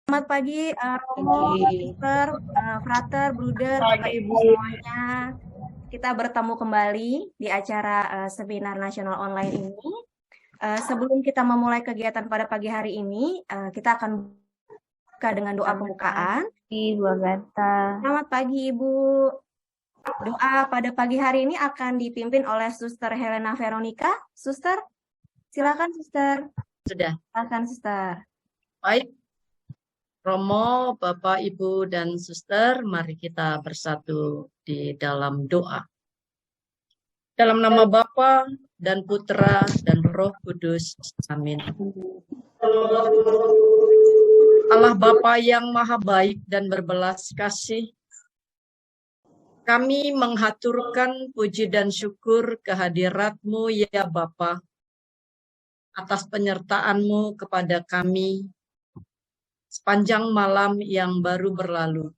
Selamat pagi, Romo, Pagi. Sister, Frater, Bruder, Bapak Ibu semuanya. Kita bertemu kembali di acara seminar nasional online ini. Sebelum kita memulai kegiatan pada pagi hari ini, kita akan buka dengan doa Selamat pembukaan. pagi, Bu Agatha. Selamat pagi, Ibu. Doa pada pagi hari ini akan dipimpin oleh Suster Helena Veronica. Suster, silakan, Suster. Sudah. Silakan, Suster. Baik, Romo, Bapak, Ibu, dan Suster, mari kita bersatu di dalam doa. Dalam nama Bapa dan Putra dan Roh Kudus. Amin. Allah Bapa yang maha baik dan berbelas kasih, kami menghaturkan puji dan syukur kehadirat-Mu ya Bapa, atas penyertaan-Mu kepada kami sepanjang malam yang baru berlalu.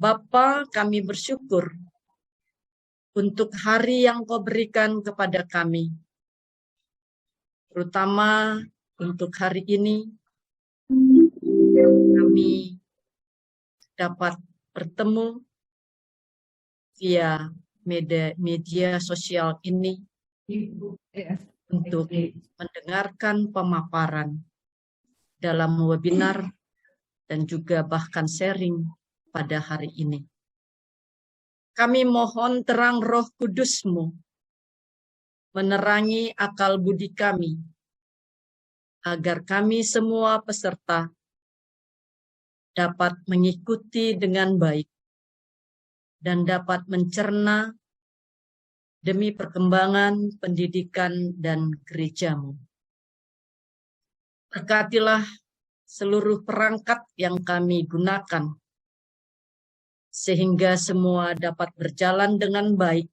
Bapa, kami bersyukur untuk hari yang Kau berikan kepada kami, terutama untuk hari ini kami dapat bertemu via media sosial ini untuk mendengarkan pemaparan dalam webinar dan juga bahkan sharing pada hari ini. Kami mohon terang Roh Kudus-Mu menerangi akal budi kami, agar kami semua peserta dapat mengikuti dengan baik dan dapat mencerna demi perkembangan pendidikan dan gereja-Mu. Berkatilah seluruh perangkat yang kami gunakan, sehingga semua dapat berjalan dengan baik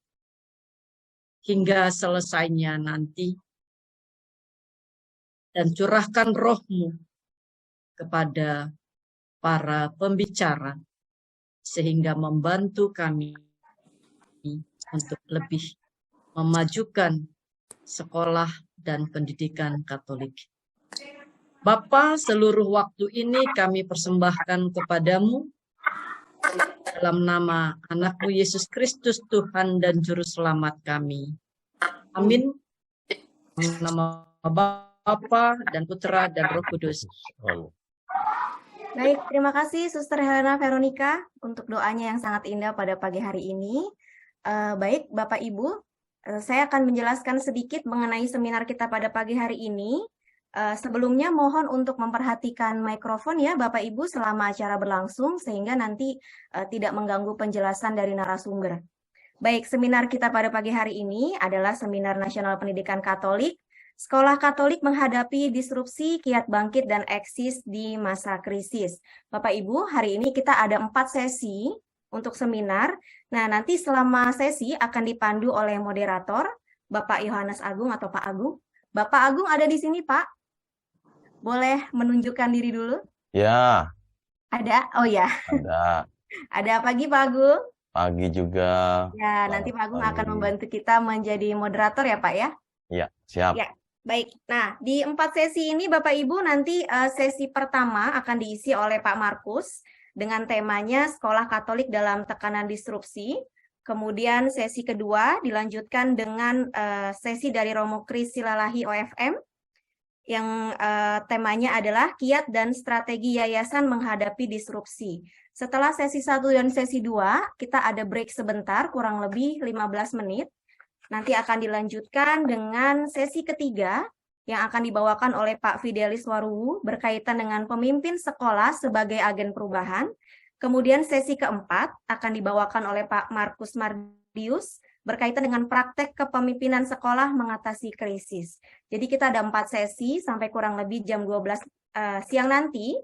hingga selesainya nanti. Dan curahkan Roh-Mu kepada para pembicara, sehingga membantu kami untuk lebih memajukan sekolah dan pendidikan Katolik. Bapa, seluruh waktu ini kami persembahkan kepadamu dalam nama Anak-Mu Yesus Kristus, Tuhan dan Juru Selamat kami. Amin. Nama Bapa dan Putra dan Roh Kudus. Baik, terima kasih Suster Helena Veronica untuk doanya yang sangat indah pada pagi hari ini. Baik, Bapak Ibu, saya akan menjelaskan sedikit mengenai seminar kita pada pagi hari ini. Sebelumnya mohon untuk memperhatikan mikrofon ya Bapak Ibu selama acara berlangsung sehingga nanti tidak mengganggu penjelasan dari narasumber. Baik, seminar kita pada pagi hari ini adalah Seminar Nasional Pendidikan Katolik, Sekolah Katolik menghadapi disrupsi, kiat bangkit, dan eksis di masa krisis. Bapak Ibu, hari ini kita ada 4 sesi untuk seminar. Nah, nanti selama sesi akan dipandu oleh moderator, Bapak Yohanes Agung atau Pak Agung. Bapak Agung ada di sini, Pak? Boleh menunjukkan diri dulu? Ya. Ada? Oh ya. Ada. Ada pagi, Pak Agung? Pagi juga. Ya, nanti Pak Agung akan membantu kita menjadi moderator ya, Pak ya? Iya, siap. Ya. Baik, nah di 4 sesi ini Bapak Ibu nanti sesi pertama akan diisi oleh Pak Markus dengan temanya Sekolah Katolik dalam Tekanan Disrupsi. Kemudian sesi kedua dilanjutkan dengan sesi dari Romo Kris Silalahi OFM yang temanya adalah Kiat dan Strategi Yayasan Menghadapi Disrupsi. Setelah sesi 1 dan sesi 2, kita ada break sebentar kurang lebih 15 menit. Nanti akan dilanjutkan dengan sesi ketiga yang akan dibawakan oleh Pak Fidelis Waruwu berkaitan dengan pemimpin sekolah sebagai agen perubahan. Kemudian sesi keempat akan dibawakan oleh Pak Markus Mardius berkaitan dengan praktek kepemimpinan sekolah mengatasi krisis. Jadi kita ada 4 sesi sampai kurang lebih jam 12 siang nanti.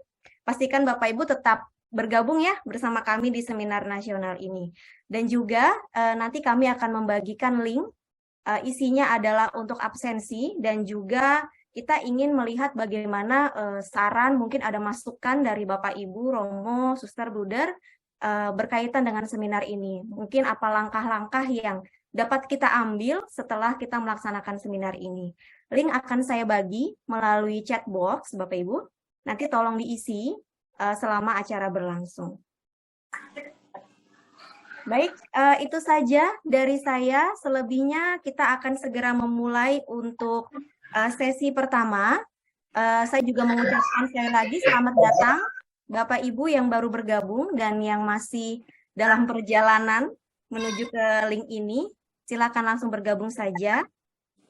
Pastikan Bapak Ibu tetap bergabung ya bersama kami di seminar nasional ini. Dan juga nanti kami akan membagikan link, isinya adalah untuk absensi dan juga kita ingin melihat bagaimana saran, mungkin ada masukan dari Bapak Ibu, Romo, Suster, Bruder, berkaitan dengan seminar ini. Mungkin apa langkah-langkah yang dapat kita ambil setelah kita melaksanakan seminar ini. Link akan saya bagi melalui chat box, Bapak Ibu. nanti tolong diisi selama acara berlangsung. Baik, itu saja dari saya. Selebihnya kita akan segera memulai untuk sesi pertama. Saya juga mengucapkan sekali lagi selamat datang Bapak Ibu yang baru bergabung dan yang masih dalam perjalanan menuju ke link ini. Silakan langsung bergabung saja.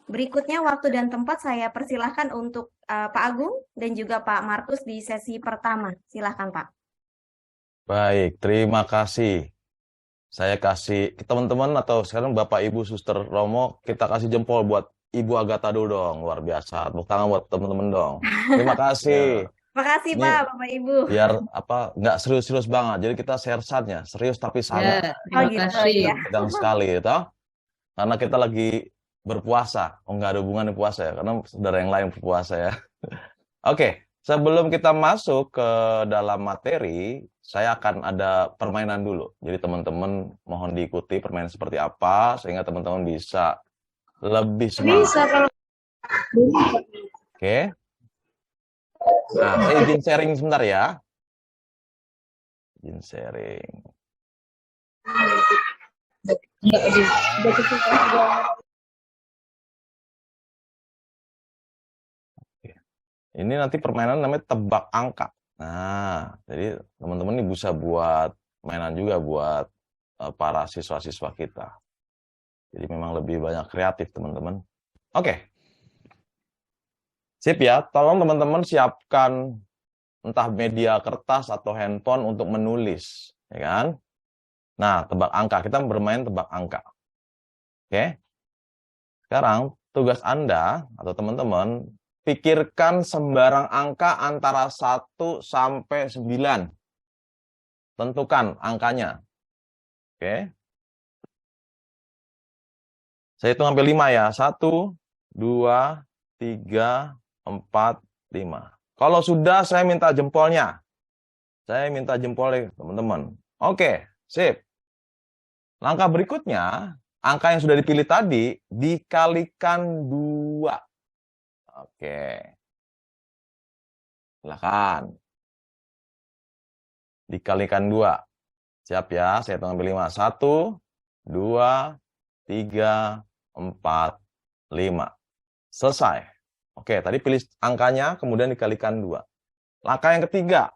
Berikutnya waktu dan tempat saya persilahkan untuk Pak Agung dan juga Pak Markus di sesi pertama. Silakan Pak. Baik, terima kasih. Saya kasih teman-teman atau sekarang Bapak Ibu Suster Romo, kita kasih jempol buat Ibu Agatha dulu dong, luar biasa. Tepuk tangan buat teman-teman dong. Terima kasih. Makasih Ini Pak, Bapak Ibu. Biar nggak serius-serius banget. Jadi kita sersannya serius tapi sangat. Terima gitu, kasih. ya. Sedang sekali, toh. Karena kita lagi berpuasa. Oh, nggak ada hubungan dengan puasa ya, karena saudara yang lain berpuasa ya. Oke, sebelum kita masuk ke dalam materi, saya akan ada permainan dulu. Jadi teman-teman mohon diikuti permainan seperti apa, sehingga teman-teman bisa lebih semangat. Bisa kalau Oke. Nah, saya izin sharing sebentar ya. Izin sharing. Ini nanti permainan namanya tebak angka. Nah, jadi teman-teman ini bisa buat mainan juga buat para siswa-siswa kita. Jadi memang lebih banyak kreatif, teman-teman. Oke. Sip ya, tolong teman-teman siapkan entah media kertas atau handphone untuk menulis, ya kan? Nah, tebak angka, kita bermain tebak angka. Oke. Sekarang tugas Anda atau teman-teman pikirkan sembarang angka antara 1 sampai 9. Tentukan angkanya. Oke. Saya hitung sampai 5 ya. 1, 2, 3, 4, 5. Kalau sudah, saya minta jempolnya. Saya minta jempolnya, teman-teman. Oke, sip. Langkah berikutnya, angka yang sudah dipilih tadi dikalikan 2. Oke. Silakan. Dikalikan 2. Siap ya, saya hitung sampai 5. 1, 2, 3, 4, 5. Selesai. Oke, tadi pilih angkanya, kemudian dikalikan 2. Langkah yang ketiga,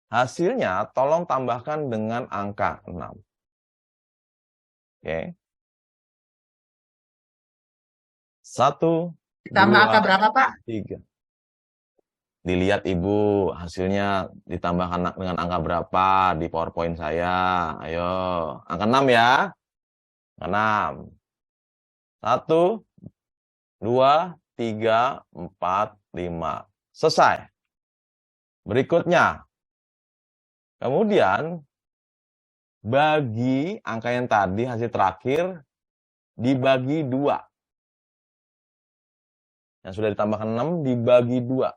hasilnya tolong tambahkan dengan angka 6. Oke. 1, ditambah 2, angka berapa, Pak? 3. Dilihat Ibu, hasilnya ditambahkan dengan angka berapa di PowerPoint saya. Ayo, angka 6 ya. Angka 6. 1, 2, 3, 4, 5. Selesai. Berikutnya. Kemudian, bagi angka yang tadi, hasil terakhir, dibagi 2. Yang sudah ditambahkan 6, dibagi 2.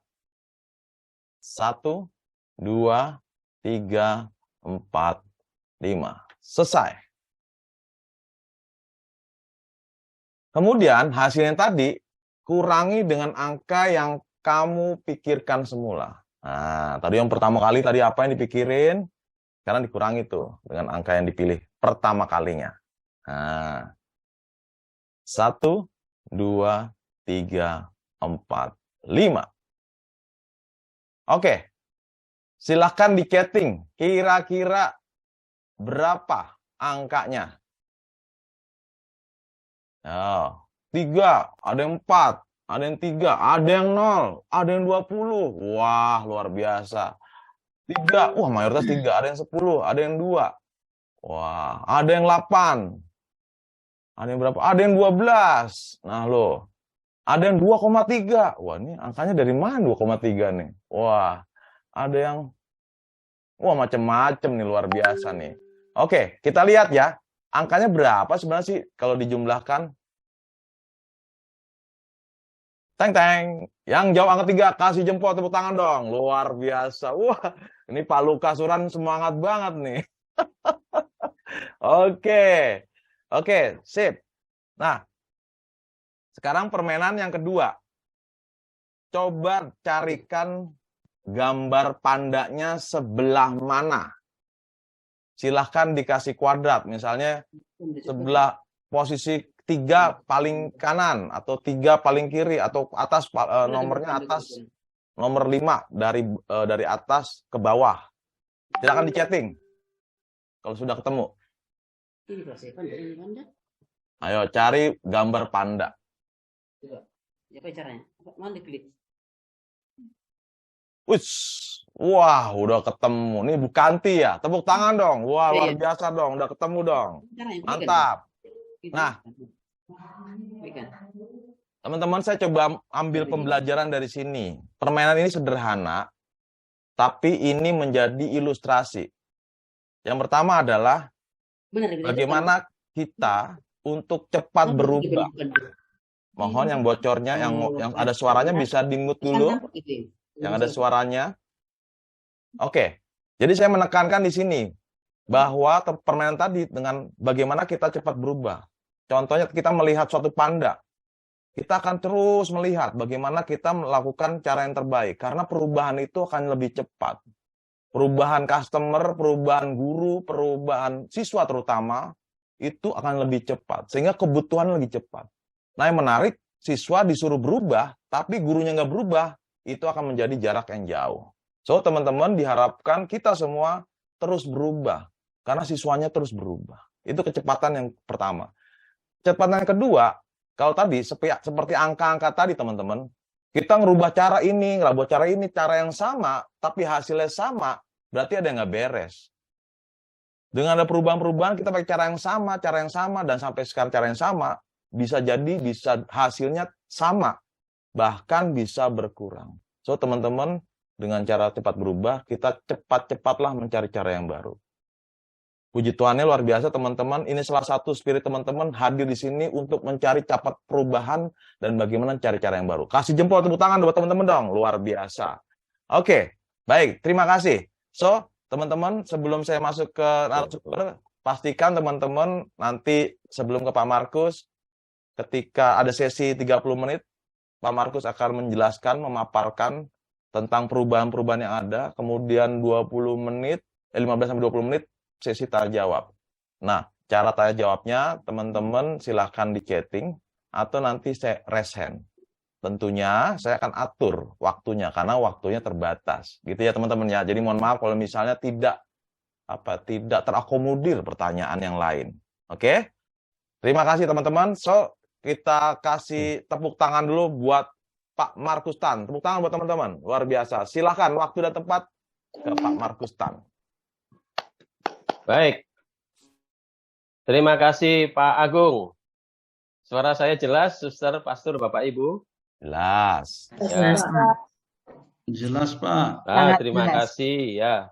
1, 2, 3, 4, 5. Selesai. Kemudian hasil yang tadi kurangi dengan angka yang kamu pikirkan semula. Nah, tadi yang pertama kali tadi apa yang dipikirin? Sekarang dikurangi tuh dengan angka yang dipilih pertama kalinya. Nah, 1, 2, 3, 4, 5. Oke, silahkan diketing. Kira-kira berapa angkanya? Oh, 3, ada yang 4, ada yang 3, ada yang 0, ada yang 20. Wah, luar biasa. 3, wah mayoritas 3, ada yang 10, ada yang 2. Wah, ada yang 8. Ada yang berapa? Ada yang 12. Nah, loh. Ada yang 2,3. Wah, ini angkanya dari mana 2,3 nih? Wah, ada yang macem-macem nih, luar biasa nih. Oke, kita lihat ya. Angkanya berapa sebenarnya sih kalau dijumlahkan? Teng-teng. Yang jawab angka 3, kasih jempol, tepuk tangan dong. Luar biasa. Wah, ini Pak Luka Suran semangat banget nih. Oke. Oke, sip. Nah, sekarang permainan yang kedua. Coba carikan gambar pandanya sebelah mana? Silahkan dikasih kuadrat, misalnya sebelah posisi 3 paling kanan, atau 3 paling kiri, atau atas, nomornya atas, nomor 5 dari atas ke bawah. Silahkan di chatting kalau sudah ketemu. Ayo cari gambar panda. Apa caranya? Mana klik? Wah, udah ketemu. Nih Bu Kanti ya. Tepuk tangan dong. Wah, luar biasa dong. Udah ketemu dong. Mantap. Nah, teman-teman, saya coba ambil pembelajaran dari sini. Permainan ini sederhana, tapi ini menjadi ilustrasi. Yang pertama adalah bagaimana kita untuk cepat berubah. Mohon yang bocornya, yang ada suaranya bisa di-mute dulu. Yang ada suaranya. Oke. Jadi saya menekankan di sini bahwa permainan tadi dengan bagaimana kita cepat berubah. Contohnya kita melihat suatu panda. Kita akan terus melihat bagaimana kita melakukan cara yang terbaik. Karena perubahan itu akan lebih cepat. Perubahan customer, perubahan guru, perubahan siswa terutama, itu akan lebih cepat. Sehingga kebutuhan lebih cepat. Nah, yang menarik, siswa disuruh berubah, tapi gurunya nggak berubah, itu akan menjadi jarak yang jauh. So, teman-teman, diharapkan kita semua terus berubah. Karena siswanya terus berubah. Itu kecepatan yang pertama. Kecepatan yang kedua, kalau tadi seperti angka-angka tadi, teman-teman, kita ngerubah cara ini, cara yang sama, tapi hasilnya sama, berarti ada yang nggak beres. Dengan ada perubahan-perubahan, kita pakai cara yang sama, dan sampai sekarang cara yang sama, bisa hasilnya sama, bahkan bisa berkurang. So, teman-teman, dengan cara cepat berubah, kita cepat-cepatlah mencari cara yang baru. Puji Tuhannya luar biasa, teman-teman. Ini salah satu spirit teman-teman hadir di sini untuk mencari cepat perubahan dan bagaimana cari cara yang baru. Kasih jempol, tepuk tangan buat teman-teman dong. Luar biasa. Oke, baik. Terima kasih. So, teman-teman, sebelum saya masuk ke narasumber, pastikan teman-teman nanti sebelum ke Pak Markus, ketika ada sesi 30 menit, Pak Markus akan menjelaskan, memaparkan tentang perubahan-perubahan yang ada, kemudian 15 sampai 20 menit sesi tanya jawab. Nah, cara tanya jawabnya teman-teman silahkan di chatting atau nanti saya raise hand. Tentunya saya akan atur waktunya karena waktunya terbatas. Gitu ya teman-teman ya. Jadi mohon maaf kalau misalnya tidak terakomodir pertanyaan yang lain. Oke? Terima kasih teman-teman. So, kita kasih tepuk tangan dulu buat Pak Markus Tan. Tepuk tangan buat teman-teman. Luar biasa. Silahkan waktu dan tempat ke Pak Markus Tan. Baik. Terima kasih Pak Agung. Suara saya jelas, Suster, Pastor, Bapak Ibu? Jelas. Ya. Jelas, Pak. Terima kasih ya.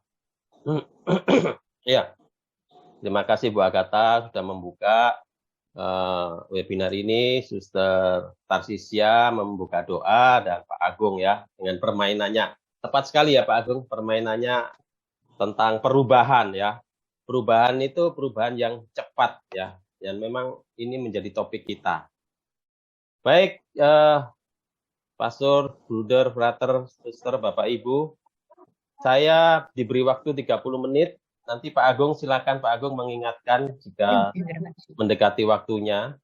Ya. Terima kasih Bu Agatha sudah membuka webinar ini. Suster Tarsisya membuka doa dan Pak Agung ya dengan permainannya. Tepat sekali ya Pak Agung, permainannya tentang perubahan ya. Perubahan itu perubahan yang cepat ya, dan memang ini menjadi topik kita. Baik, Pastor, Bruder, Frater, Suster, Bapak Ibu, saya diberi waktu 30 menit. Nanti Pak Agung, silakan Pak Agung mengingatkan jika mendekati waktunya.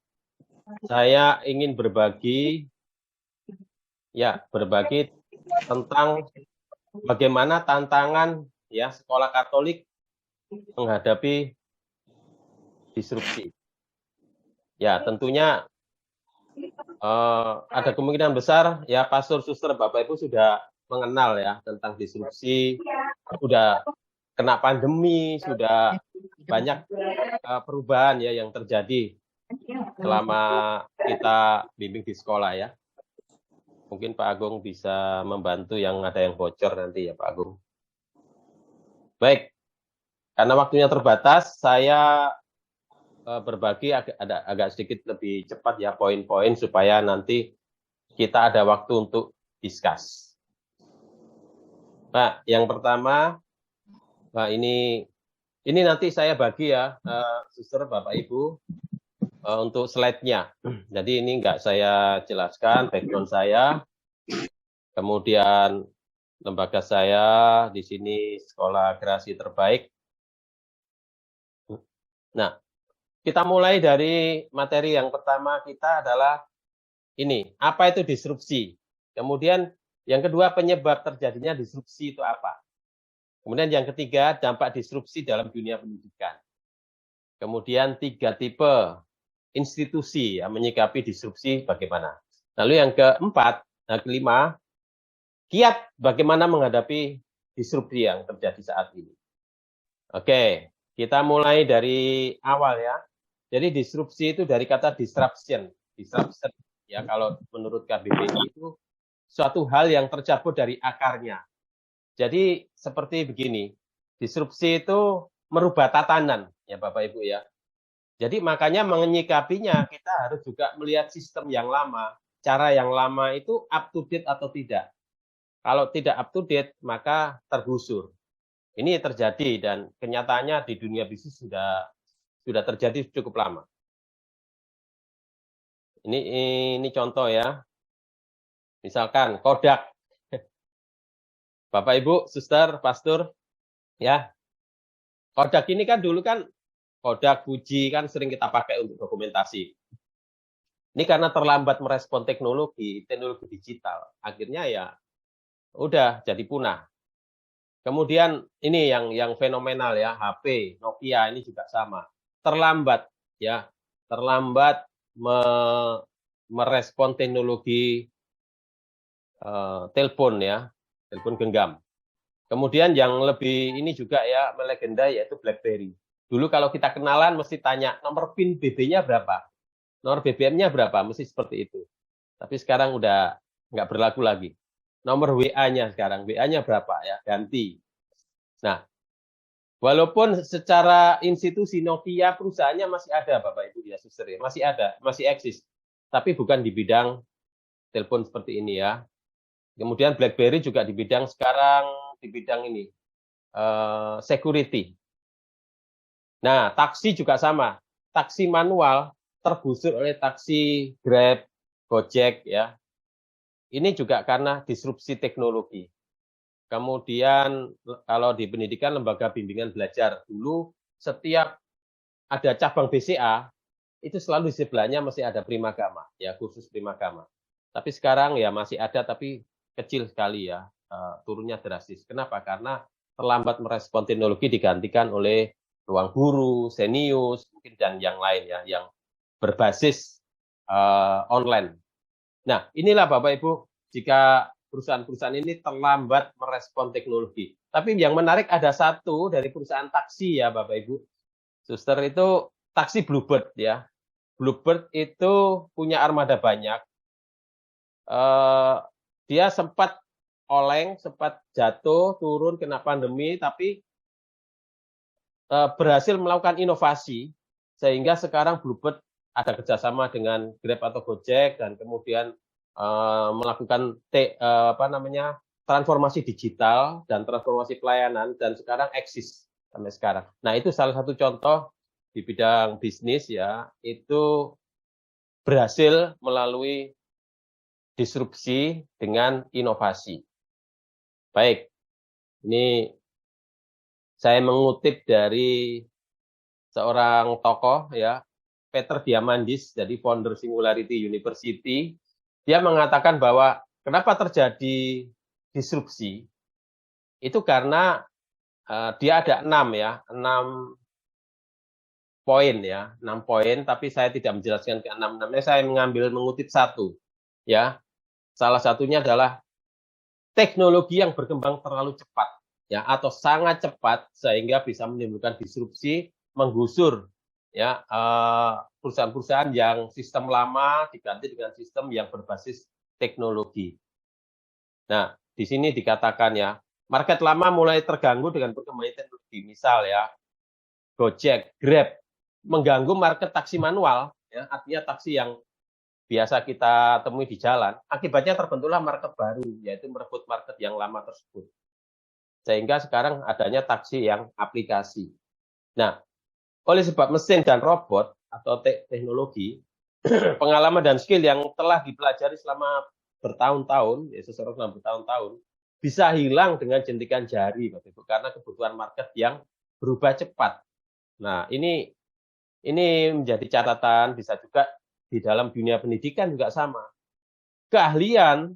Saya ingin berbagi tentang bagaimana tantangan ya sekolah Katolik menghadapi disrupsi. Ya, tentunya ada kemungkinan besar ya Pastor, Suster, Bapak Ibu sudah mengenal ya tentang disrupsi, sudah kena pandemi, sudah banyak perubahan ya yang terjadi selama kita bimbing di sekolah ya. Mungkin Pak Agung bisa membantu yang ada yang bocor nanti ya Pak Agung. Baik. Karena waktunya terbatas, saya berbagi agak sedikit lebih cepat ya poin-poin supaya nanti kita ada waktu untuk discuss. Nah, yang pertama, ini nanti saya bagi ya, Suster, Bapak Ibu, untuk slide-nya. Jadi ini nggak saya jelaskan background saya, kemudian lembaga saya di sini Sekolah Gerasi Terbaik. Nah, kita mulai dari materi yang pertama kita adalah ini, apa itu disrupsi? Kemudian yang kedua, penyebab terjadinya disrupsi itu apa? Kemudian yang ketiga, dampak disrupsi dalam dunia pendidikan. Kemudian 3 tipe institusi yang menyikapi disrupsi bagaimana. Lalu yang keempat, kelima, kiat bagaimana menghadapi disrupsi yang terjadi saat ini. Oke, kita mulai dari awal ya. Jadi disrupsi itu dari kata disruption. Disruption ya, kalau menurut KBBI itu suatu hal yang tercabut dari akarnya. Jadi seperti begini, disrupsi itu merubah tatanan ya Bapak Ibu ya. Jadi makanya menyikapinya kita harus juga melihat sistem yang lama, cara yang lama itu up to date atau tidak. Kalau tidak up to date maka tergusur. Ini terjadi dan kenyataannya di dunia bisnis sudah terjadi cukup lama. Ini contoh ya. Misalkan Kodak. Bapak Ibu, Suster, Pastor, ya. Kodak ini kan dulu kan Kodak, Fuji kan sering kita pakai untuk dokumentasi. Ini karena terlambat merespon teknologi digital. Akhirnya ya udah jadi punah. Kemudian ini yang fenomenal ya, HP, Nokia ini juga sama. Terlambat ya, terlambat merespon teknologi telepon ya, telepon genggam. Kemudian yang lebih ini juga ya melegenda yaitu BlackBerry. Dulu kalau kita kenalan mesti tanya nomor PIN BB-nya berapa, nomor BBM-nya berapa, mesti seperti itu. Tapi sekarang udah nggak berlaku lagi. Nomor WA-nya sekarang, WA-nya berapa ya, ganti. Nah, walaupun secara institusi Nokia perusahaannya masih ada Bapak Ibu ya, Suster ya, masih ada, masih eksis. Tapi bukan di bidang telepon seperti ini ya. Kemudian BlackBerry juga di bidang sekarang, di bidang ini, security. Nah, taksi juga sama. Taksi manual tergusur oleh taksi Grab, Gojek ya. Ini juga karena disrupsi teknologi. Kemudian kalau di pendidikan lembaga bimbingan belajar dulu setiap ada cabang BCA itu selalu di sebelahnya masih ada Primagama ya, kursus Primagama. Tapi sekarang ya masih ada tapi kecil sekali ya, turunnya drastis. Kenapa? Karena terlambat merespon teknologi digantikan oleh Ruang Guru, Zenius, mungkin dan yang lain ya, yang berbasis online. Nah, inilah Bapak Ibu, jika perusahaan-perusahaan ini terlambat merespon teknologi. Tapi yang menarik ada satu dari perusahaan taksi ya Bapak Ibu. Suster itu taksi Bluebird ya. Bluebird itu punya armada banyak. Dia sempat oleng, sempat jatuh, turun kena pandemi, tapi berhasil melakukan inovasi sehingga sekarang Bluebird ada kerjasama dengan Grab atau Gojek dan kemudian melakukan transformasi digital dan transformasi pelayanan dan sekarang eksis sampai sekarang. Nah itu salah satu contoh di bidang bisnis ya, itu berhasil melalui disrupsi dengan inovasi. Baik, ini saya mengutip dari seorang tokoh ya, Peter Diamandis, jadi founder Singularity University. Dia mengatakan bahwa kenapa terjadi disrupsi itu karena dia ada 6 poin ya, 6 poin, tapi saya tidak menjelaskan ke 6-6-nya, saya mengutip satu ya. Salah satunya adalah teknologi yang berkembang terlalu cepat ya, atau sangat cepat sehingga bisa menimbulkan disrupsi, menggusur ya perusahaan-perusahaan yang sistem lama diganti dengan sistem yang berbasis teknologi. Nah, di sini dikatakan ya, market lama mulai terganggu dengan perkembangan teknologi. Misal ya, Gojek, Grab mengganggu market taksi manual ya, artinya taksi yang biasa kita temui di jalan. Akibatnya terbentuklah market baru, yaitu merebut market yang lama tersebut. Sehingga sekarang adanya taksi yang aplikasi. Nah, oleh sebab mesin dan robot atau teknologi, pengalaman dan skill yang telah dipelajari selama bertahun-tahun, ya seseorang selama bertahun-tahun, bisa hilang dengan jentikan jari, Bapak Ibu, karena kebutuhan market yang berubah cepat. Nah, ini menjadi catatan, bisa juga di dalam dunia pendidikan juga sama. Keahlian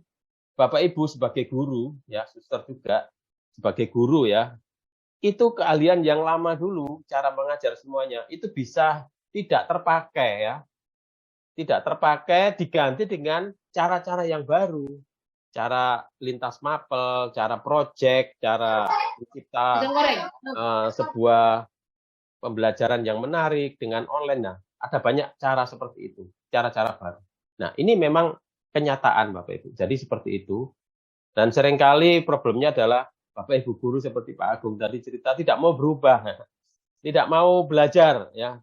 Bapak Ibu sebagai guru, ya, suster juga sebagai guru ya, itu keahlian yang lama dulu, cara mengajar semuanya, itu bisa tidak terpakai ya. Tidak terpakai, diganti dengan cara-cara yang baru. Cara lintas mapel, cara project, cara mencipta sebuah pembelajaran yang menarik dengan online. Nah, ada banyak cara seperti itu, cara-cara baru. Nah, ini memang kenyataan Bapak Ibu. Jadi seperti itu. Dan seringkali problemnya adalah Bapak Ibu guru seperti Pak Agung tadi cerita tidak mau berubah, tidak mau belajar ya.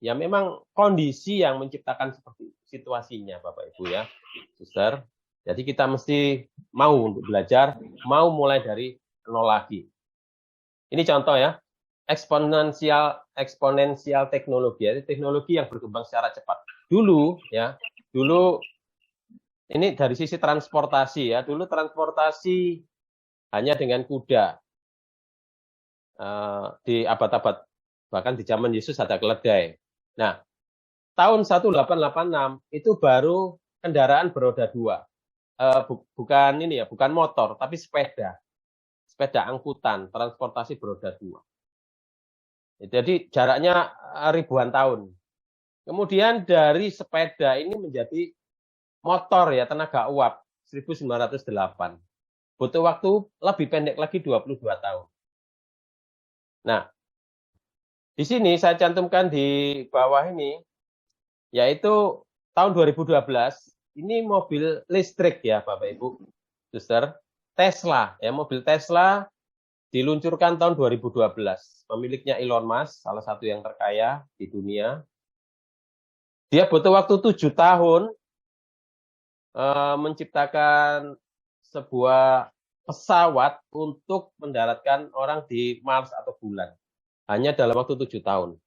Ya memang kondisi yang menciptakan seperti itu, situasinya Bapak Ibu ya, suster. Jadi kita mesti mau untuk belajar, mau mulai dari nol lagi. Ini contoh ya, eksponensial teknologi, ya, teknologi yang berkembang secara cepat. Dulu ini dari sisi transportasi ya, dulu transportasi hanya dengan kuda. Di abad-abad, bahkan di zaman Yesus ada keledai. Nah, tahun 1886 itu baru kendaraan beroda 2. Bukan motor, tapi sepeda angkutan, transportasi beroda 2. Jadi jaraknya ribuan tahun. Kemudian dari sepeda ini menjadi motor ya, tenaga uap 1908. Butuh waktu lebih pendek lagi 22 tahun. Nah, di sini saya cantumkan di bawah ini, yaitu tahun 2012, ini mobil listrik ya Bapak Ibu, suster, Tesla, ya mobil Tesla diluncurkan tahun 2012. Pemiliknya Elon Musk, salah satu yang terkaya di dunia. Dia butuh waktu 7 tahun menciptakan sebuah pesawat untuk mendaratkan orang di Mars atau bulan. Hanya dalam waktu 7 tahun.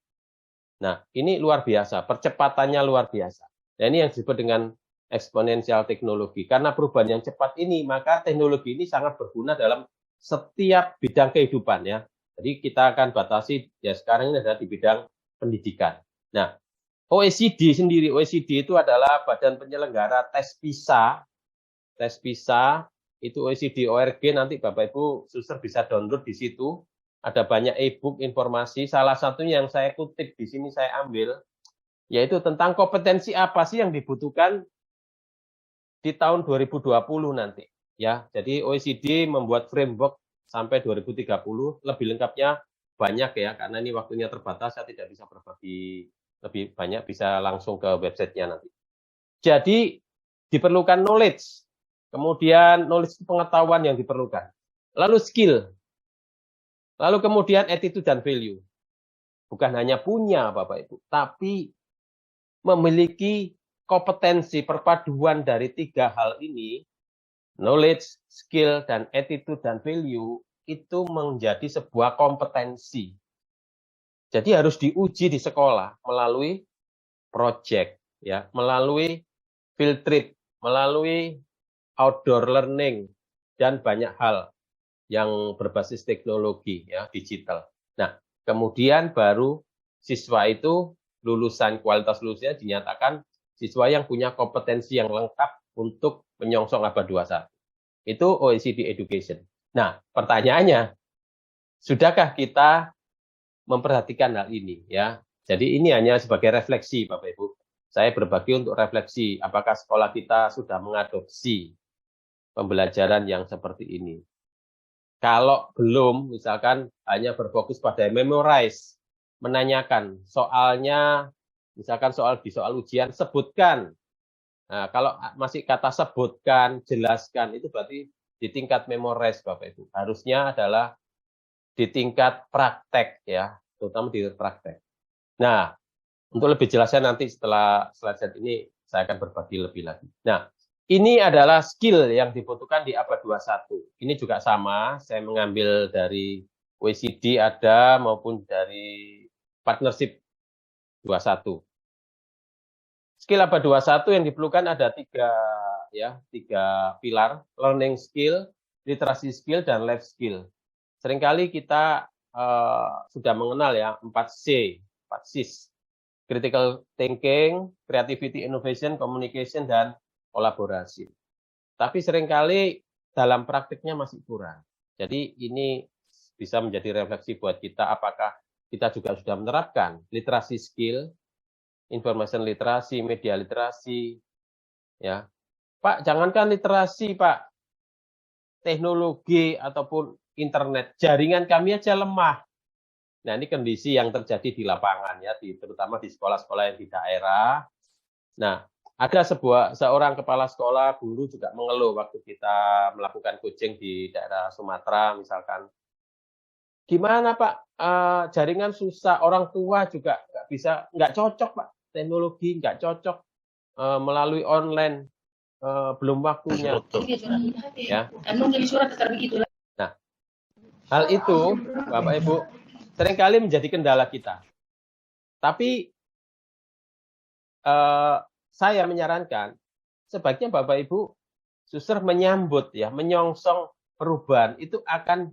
Nah, ini luar biasa, percepatannya luar biasa. Dan ini yang disebut dengan eksponensial teknologi. Karena perubahan yang cepat ini, maka teknologi ini sangat berguna dalam setiap bidang kehidupan ya. Jadi kita akan batasi ya sekarang ini adalah di bidang pendidikan. Nah, OECD sendiri, OECD itu adalah Badan Penyelenggara Tes PISA. Tes PISA itu OECD ORG, nanti Bapak Ibu suster bisa download di situ. Ada banyak e-book informasi. Salah satunya yang saya kutip di sini saya ambil, yaitu tentang kompetensi apa sih yang dibutuhkan di tahun 2020 nanti. Ya, jadi OECD membuat framework sampai 2030. Lebih lengkapnya banyak ya, karena ini waktunya terbatas, saya tidak bisa berbagi lebih banyak, bisa langsung ke websitenya nanti. Jadi diperlukan knowledge, kemudian knowledge itu pengetahuan yang diperlukan. Lalu skill, lalu kemudian attitude dan value. Bukan hanya punya Bapak Ibu, tapi memiliki kompetensi perpaduan dari 3 hal ini, knowledge, skill, dan attitude dan value, itu menjadi sebuah kompetensi. Jadi harus diuji di sekolah melalui project, ya, melalui field trip, melalui outdoor learning, dan banyak hal yang berbasis teknologi, ya, digital. Nah, kemudian baru siswa itu lulusan, kualitas lulusnya dinyatakan siswa yang punya kompetensi yang lengkap untuk menyongsong abad 21. Itu OECD Education. Nah, pertanyaannya, sudahkah kita memperhatikan hal ini ya? Jadi ini hanya sebagai refleksi Bapak Ibu. Saya berbagi untuk refleksi apakah sekolah kita sudah mengadopsi pembelajaran yang seperti ini. Kalau belum, misalkan hanya berfokus pada memorize, menanyakan soalnya, misalkan soal ujian, sebutkan. Nah, kalau masih kata sebutkan, jelaskan, itu berarti di tingkat memorize Bapak Ibu. Harusnya adalah di tingkat praktek ya, terutama di praktek. Nah, untuk lebih jelasnya nanti setelah slide ini saya akan berbagi lebih lagi. Nah, ini adalah skill yang dibutuhkan di abad 21. Ini juga sama, saya mengambil dari OECD ada maupun dari partnership 21. Skill abad 21 yang diperlukan ada 3 pilar, learning skill, literasi skill, dan life skill. Seringkali kita sudah mengenal ya 4C, 4Cs. Critical thinking, creativity, innovation, communication, dan kolaborasi. Tapi seringkali dalam praktiknya masih kurang. Jadi ini bisa menjadi refleksi buat kita, apakah kita juga sudah menerapkan literasi skill, information literasi, media literasi, ya. Pak, jangankan literasi, Pak, teknologi ataupun internet, jaringan kami aja lemah. Nah, ini kondisi yang terjadi di lapangan ya, terutama di sekolah-sekolah yang di daerah. Nah, ada seorang kepala sekolah, guru juga mengeluh waktu kita melakukan coaching di daerah Sumatera misalkan. Gimana Pak, jaringan susah, orang tua juga nggak bisa, nggak cocok Pak, teknologi nggak cocok, melalui online, belum waktunya. Ya. Nah, hal itu Bapak Ibu seringkali menjadi kendala kita. Tapi saya menyarankan sebaiknya Bapak Ibu suster menyambut ya, menyongsong perubahan itu akan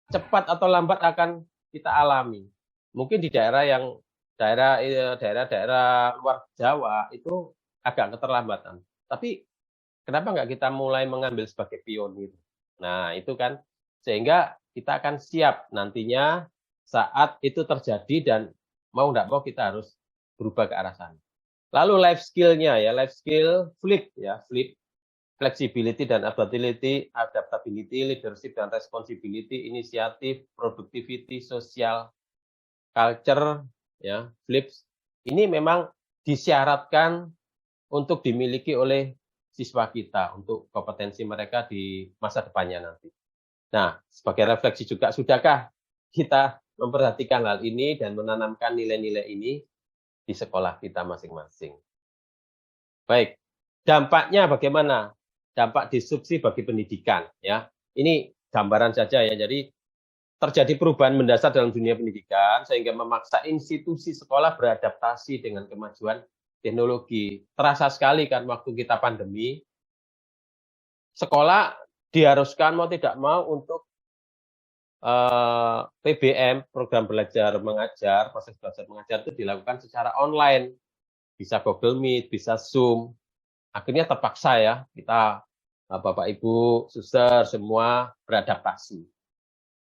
cepat atau lambat akan kita alami. Mungkin di daerah luar Jawa itu agak keterlambatan. Tapi kenapa nggak kita mulai mengambil sebagai pionir? Nah, itu kan sehingga kita akan siap nantinya saat itu terjadi dan mau nggak mau kita harus berubah ke arah sana. Lalu life skill-nya ya, life skill flip ya, flip, flexibility dan adaptability, leadership dan responsibility, inisiatif, productivity, social, culture, ya, flips. Ini memang disyaratkan untuk dimiliki oleh siswa kita untuk kompetensi mereka di masa depannya nanti. Nah, sebagai refleksi juga, sudahkah kita memperhatikan hal ini dan menanamkan nilai-nilai ini di sekolah kita masing-masing? Baik, dampaknya bagaimana? Dampak disrupsi bagi pendidikan. Ya, ini gambaran saja ya. Jadi terjadi perubahan mendasar dalam dunia pendidikan sehingga memaksa institusi sekolah beradaptasi dengan kemajuan teknologi. Terasa sekali kan waktu kita pandemi, sekolah diharuskan mau tidak mau untuk PBM, program belajar mengajar, proses belajar mengajar itu dilakukan secara online. Bisa Google Meet, bisa Zoom. Akhirnya terpaksa ya, kita Bapak Ibu, suster, semua beradaptasi.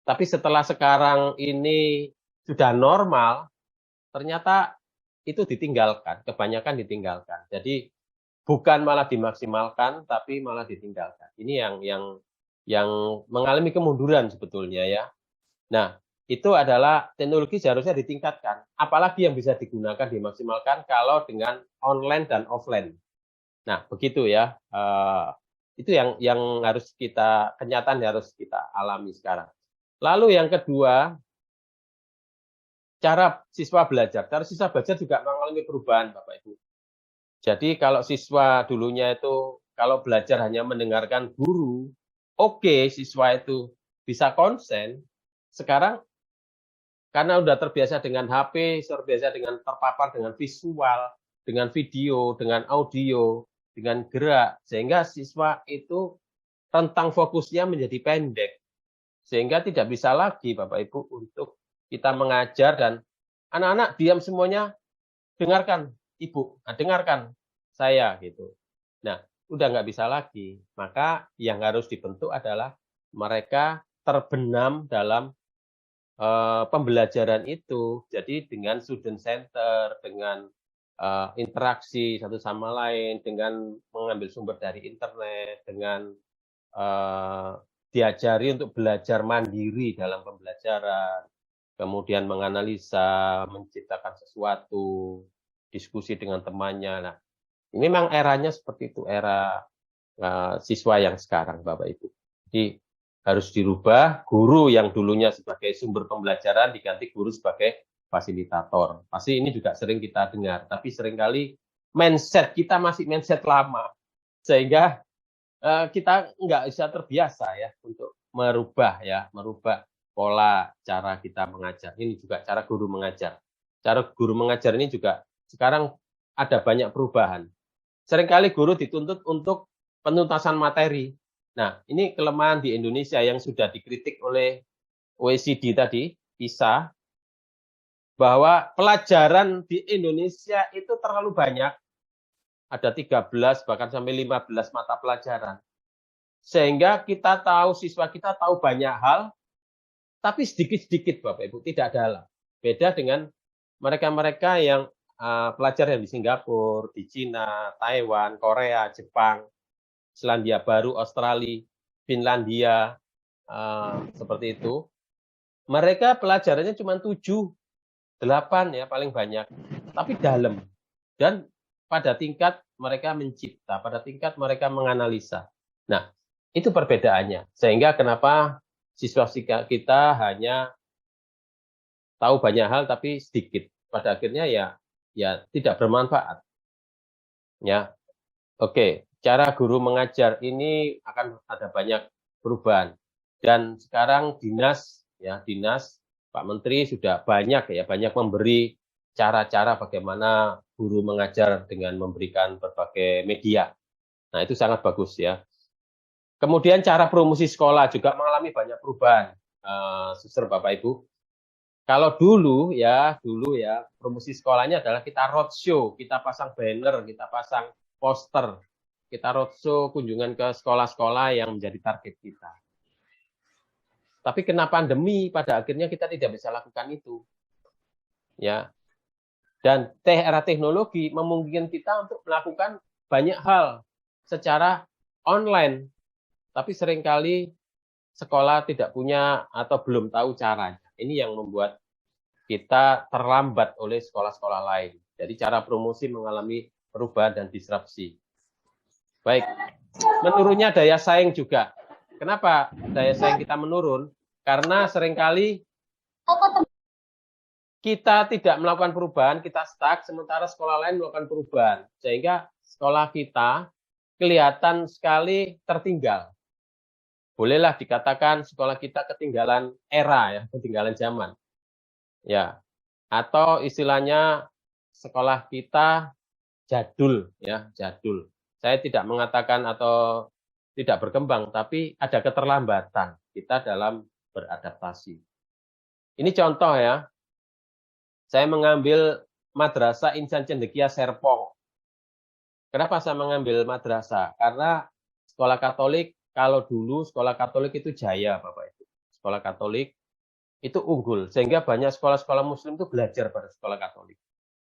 Tapi setelah sekarang ini sudah normal, ternyata itu ditinggalkan, kebanyakan ditinggalkan. Jadi bukan malah dimaksimalkan, tapi malah ditinggalkan. Ini yang mengalami kemunduran sebetulnya ya. Nah, itu adalah teknologi seharusnya ditingkatkan. Apalagi yang bisa digunakan, dimaksimalkan kalau dengan online dan offline. Nah, begitu ya. Itu yang harus kita, kenyataan harus kita alami sekarang. Lalu yang kedua, cara siswa belajar. Cara siswa belajar juga mengalami perubahan, Bapak Ibu. Jadi kalau siswa dulunya itu, kalau belajar hanya mendengarkan guru, oke, siswa itu bisa konsen. Sekarang karena udah terbiasa dengan HP, terbiasa dengan terpapar dengan visual, dengan video, dengan audio, dengan gerak, sehingga siswa itu rentang fokusnya menjadi pendek. Sehingga tidak bisa lagi Bapak Ibu untuk kita mengajar dan anak-anak diam semuanya, dengarkan Ibu, dengarkan saya gitu. Nah, udah nggak bisa lagi. Maka yang harus dibentuk adalah mereka terbenam dalam pembelajaran itu. Jadi dengan student center, dengan interaksi satu sama lain, dengan mengambil sumber dari internet, dengan diajari untuk belajar mandiri dalam pembelajaran, kemudian menganalisa, menciptakan sesuatu, diskusi dengan temannya. Nah, ini memang eranya seperti itu, era siswa yang sekarang, Bapak Ibu. Jadi harus dirubah, guru yang dulunya sebagai sumber pembelajaran diganti guru sebagai fasilitator. Pasti ini juga sering kita dengar, tapi seringkali mindset kita masih mindset lama, sehingga kita nggak bisa terbiasa ya untuk merubah pola cara kita mengajar. Ini juga cara guru mengajar. Cara guru mengajar ini juga sekarang ada banyak perubahan. Seringkali guru dituntut untuk penuntasan materi. Nah, ini kelemahan di Indonesia yang sudah dikritik oleh OECD tadi, PISA, bahwa pelajaran di Indonesia itu terlalu banyak, ada 13 bahkan sampai 15 mata pelajaran. Sehingga kita tahu, siswa kita tahu banyak hal, tapi sedikit-sedikit Bapak Ibu, tidak dalam. Beda dengan mereka-mereka yang pelajar yang di Singapura, di Cina, Taiwan, Korea, Jepang, Selandia Baru, Australia, Finlandia, seperti itu. Mereka pelajarannya cuma 7, 8 ya paling banyak, tapi dalam. Dan pada tingkat mereka mencipta, pada tingkat mereka menganalisa. Nah, itu perbedaannya. Sehingga kenapa siswa kita hanya tahu banyak hal tapi sedikit. Pada akhirnya ya tidak bermanfaat. Ya. Oke, cara guru mengajar ini akan ada banyak perubahan. Dan sekarang dinas Pak Menteri sudah banyak memberi cara-cara bagaimana guru mengajar dengan memberikan berbagai media. Nah, itu sangat bagus ya. Kemudian cara promosi sekolah juga mengalami banyak perubahan, Suster Bapak Ibu. Kalau dulu ya promosi sekolahnya adalah kita roadshow, kita pasang banner, kita pasang poster, kita roadshow kunjungan ke sekolah-sekolah yang menjadi target kita. Tapi kena pandemi, pada akhirnya kita tidak bisa lakukan itu. Ya. Dan era teknologi memungkinkan kita untuk melakukan banyak hal secara online. Tapi seringkali sekolah tidak punya atau belum tahu caranya. Ini yang membuat kita terlambat oleh sekolah-sekolah lain. Jadi cara promosi mengalami perubahan dan disrupsi. Baik, menurunnya daya saing juga. Kenapa daya saing kita menurun? Karena seringkali kita tidak melakukan perubahan, kita stuck, sementara sekolah lain melakukan perubahan. Sehingga sekolah kita kelihatan sekali tertinggal. Bolehlah dikatakan sekolah kita ketinggalan era, ya, ketinggalan zaman. Ya, atau istilahnya sekolah kita jadul, ya, jadul. Saya tidak mengatakan atau tidak berkembang, tapi ada keterlambatan kita dalam beradaptasi. Ini contoh ya, saya mengambil Madrasah Insan Cendekia Serpong. Kenapa saya mengambil madrasah? Karena sekolah Katolik, kalau dulu sekolah Katolik itu jaya, Bapak Ibu. Sekolah Katolik itu unggul, sehingga banyak sekolah-sekolah Muslim itu belajar pada sekolah Katolik.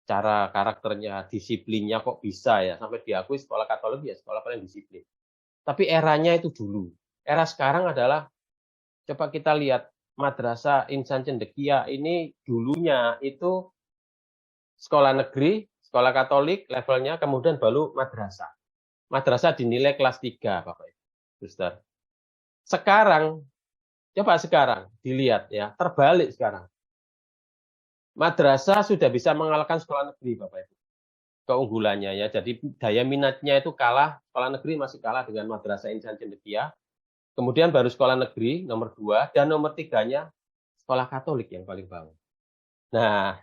Cara karakternya, disiplinnya kok bisa ya, sampai diakui sekolah Katolik ya sekolah paling disiplin. Tapi eranya itu dulu. Era sekarang adalah, coba kita lihat, Madrasah Insan Cendekia ini dulunya itu sekolah negeri, sekolah Katolik levelnya, kemudian baru madrasah. Madrasah dinilai kelas 3, Bapak Ibu, Suster. Sekarang, coba sekarang dilihat ya, terbalik sekarang. Madrasah sudah bisa mengalahkan sekolah negeri, Bapak Ibu. Keunggulannya ya, jadi daya minatnya itu kalah, sekolah negeri masih kalah dengan Madrasah Insan Cendekia. Kemudian baru sekolah negeri nomor 2 dan nomor 3-nya sekolah Katolik yang paling bawah. Nah,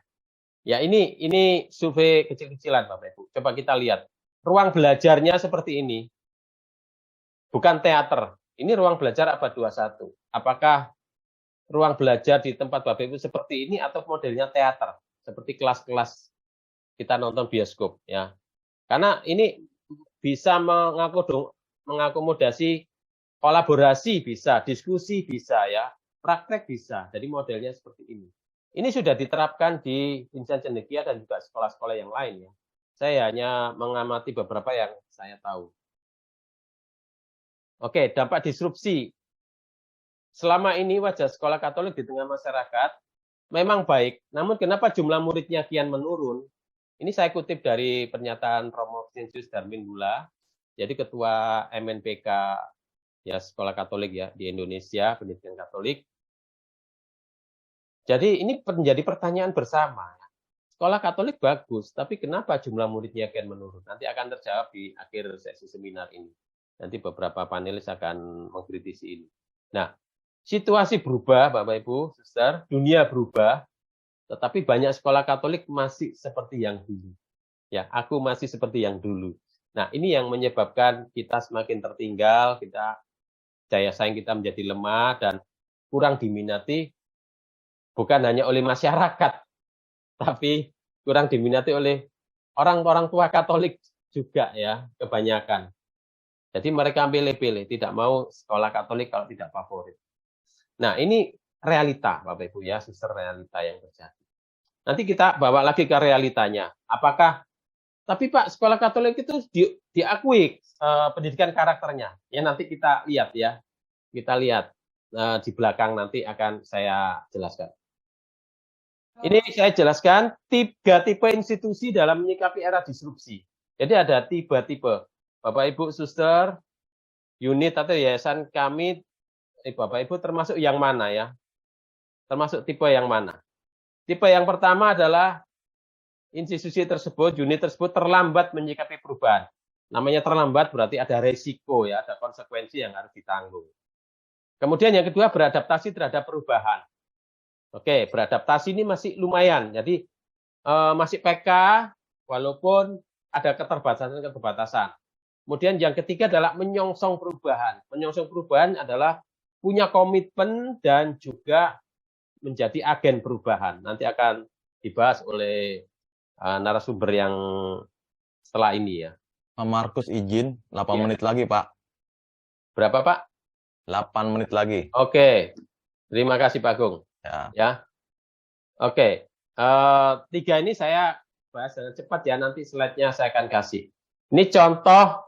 ya ini survei kecil-kecilan Bapak Ibu. Coba kita lihat. Ruang belajarnya seperti ini. Bukan teater. Ini ruang belajar abad 21. Apakah ruang belajar di tempat Bapak Ibu seperti ini atau modelnya teater? Seperti kelas-kelas kita nonton bioskop ya. Karena ini bisa mengakomodasi kolaborasi bisa, diskusi bisa ya, praktek bisa. Jadi modelnya seperti ini. Ini sudah diterapkan di Insan Cendekia dan juga sekolah-sekolah yang lain ya. Saya hanya mengamati beberapa yang saya tahu. Oke, dampak disrupsi. Selama ini wajah sekolah Katolik di tengah masyarakat memang baik. Namun kenapa jumlah muridnya kian menurun? Ini saya kutip dari pernyataan Romo Vincentius Darmin Hula, jadi ketua MNPK ya sekolah Katolik ya di Indonesia, pendidikan Katolik. Jadi ini menjadi pertanyaan bersama. Sekolah Katolik bagus, tapi kenapa jumlah muridnya kian menurun? Nanti akan terjawab di akhir sesi seminar ini. Nanti beberapa panelis akan mengkritisi ini. Nah, situasi berubah, Bapak Ibu, Suster, dunia berubah, tetapi banyak sekolah Katolik masih seperti yang dulu. Ya, aku masih seperti yang dulu. Nah, ini yang menyebabkan kita semakin tertinggal, kita daya saing kita menjadi lemah dan kurang diminati bukan hanya oleh masyarakat, tapi kurang diminati oleh orang-orang tua Katolik juga ya, kebanyakan. Jadi mereka pilih-pilih, tidak mau sekolah Katolik kalau tidak favorit. Nah, ini realita, Bapak Ibu ya, suster, realita yang terjadi. Nanti kita bawa lagi ke realitanya. Apakah, tapi Pak, sekolah Katolik itu diakui pendidikan karakternya. Ya nanti kita lihat ya, kita lihat di belakang nanti akan saya jelaskan. Ini saya jelaskan 3 tipe institusi dalam menyikapi era disrupsi. Jadi ada 3 tipe. Bapak Ibu suster, unit atau yayasan kami, Bapak Ibu termasuk yang mana ya? Termasuk tipe yang mana? Tipe yang pertama adalah institusi tersebut, unit tersebut terlambat menyikapi perubahan. Namanya terlambat berarti ada resiko ya, ada konsekuensi yang harus ditanggung. Kemudian yang kedua beradaptasi terhadap perubahan. Oke, beradaptasi ini masih lumayan. Jadi masih PK walaupun ada keterbatasan-keterbatasan. Kemudian yang ketiga adalah menyongsong perubahan. Menyongsong perubahan adalah punya komitmen dan juga menjadi agen perubahan. Nanti akan dibahas oleh narasumber yang setelah ini ya. Pak Markus izin 8 Ya. menit lagi, Pak. Berapa, Pak? 8 menit lagi. Oke. Terima kasih, Pak Agung. Ya. Oke. 3 ini saya bahas dengan cepat ya, nanti slide-nya saya akan kasih. Ini contoh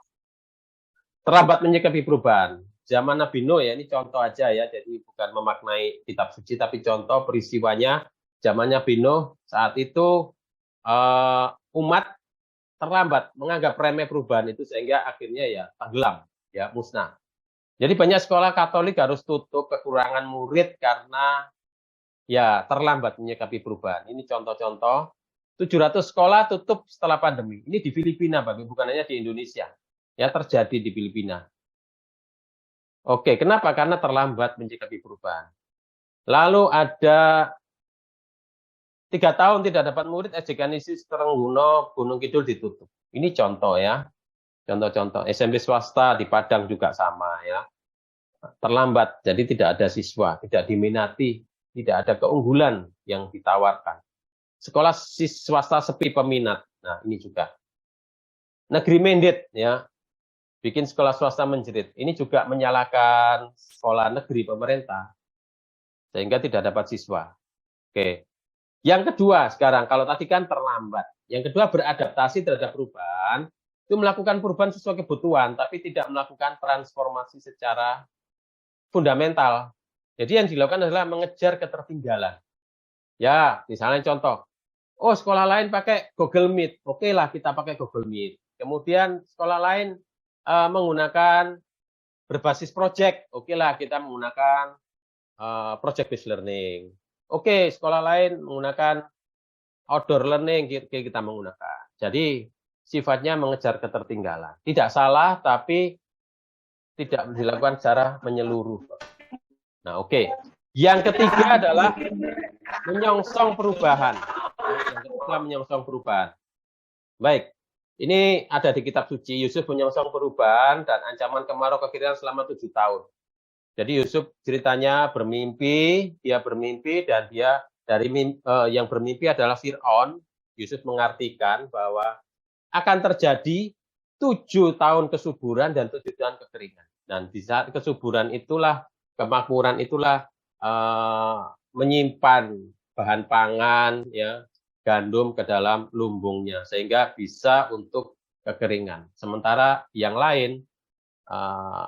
terlambat menyikapi perubahan. Zaman Nabi Nuh ya, ini contoh aja ya, jadi bukan memaknai kitab suci, tapi contoh peristiwanya zaman Nabi Nuh saat itu umat terlambat menganggap remeh perubahan itu sehingga akhirnya ya tenggelam, ya musnah. Jadi banyak sekolah Katolik harus tutup kekurangan murid karena ya terlambat menyikapi perubahan. Ini contoh-contoh. 700 sekolah tutup setelah pandemi. Ini di Filipina, Bapak, bukan hanya di Indonesia. Ya terjadi di Filipina. Oke, kenapa? Karena terlambat menyikapi perubahan. Lalu ada 3 tahun tidak dapat murid, SDK Nisis Terengguno, Gunung Kidul ditutup. Ini contoh ya. Contoh-contoh. SMP swasta di Padang juga sama ya. Terlambat, jadi tidak ada siswa, tidak diminati, tidak ada keunggulan yang ditawarkan. Sekolah swasta sepi peminat. Nah, ini juga. Negeri mandat ya. Bikin sekolah swasta menjerit. Ini juga menyalahkan sekolah negeri pemerintah sehingga tidak dapat siswa. Oke. Yang kedua sekarang, kalau tadi kan terlambat. Yang kedua beradaptasi terhadap perubahan, itu melakukan perubahan sesuai kebutuhan, tapi tidak melakukan transformasi secara fundamental. Jadi yang dilakukan adalah mengejar ketertinggalan. Ya, misalnya contoh. Oh, sekolah lain pakai Google Meet. Oke lah, kita pakai Google Meet. Kemudian sekolah lain menggunakan berbasis project. Oke lah, kita menggunakan project-based learning. Oke, sekolah lain menggunakan outdoor learning, kita menggunakan. Jadi, sifatnya mengejar ketertinggalan. Tidak salah, tapi tidak dilakukan secara menyeluruh. Nah, oke. Yang ketiga adalah menyongsong perubahan. Yang ketiga menyongsong perubahan. Baik, ini ada di kitab suci. Yusuf menyongsong perubahan dan ancaman kemarau kekeringan selama 7 tahun. Jadi Yusuf ceritanya bermimpi, dia bermimpi dan dia dari yang bermimpi adalah Fir'aun. Yusuf mengartikan bahwa akan terjadi 7 tahun kesuburan dan 7 tahun kekeringan. Dan di saat kesuburan itulah, kemakmuran itulah menyimpan bahan pangan, ya, gandum ke dalam lumbungnya sehingga bisa untuk kekeringan. Sementara yang lain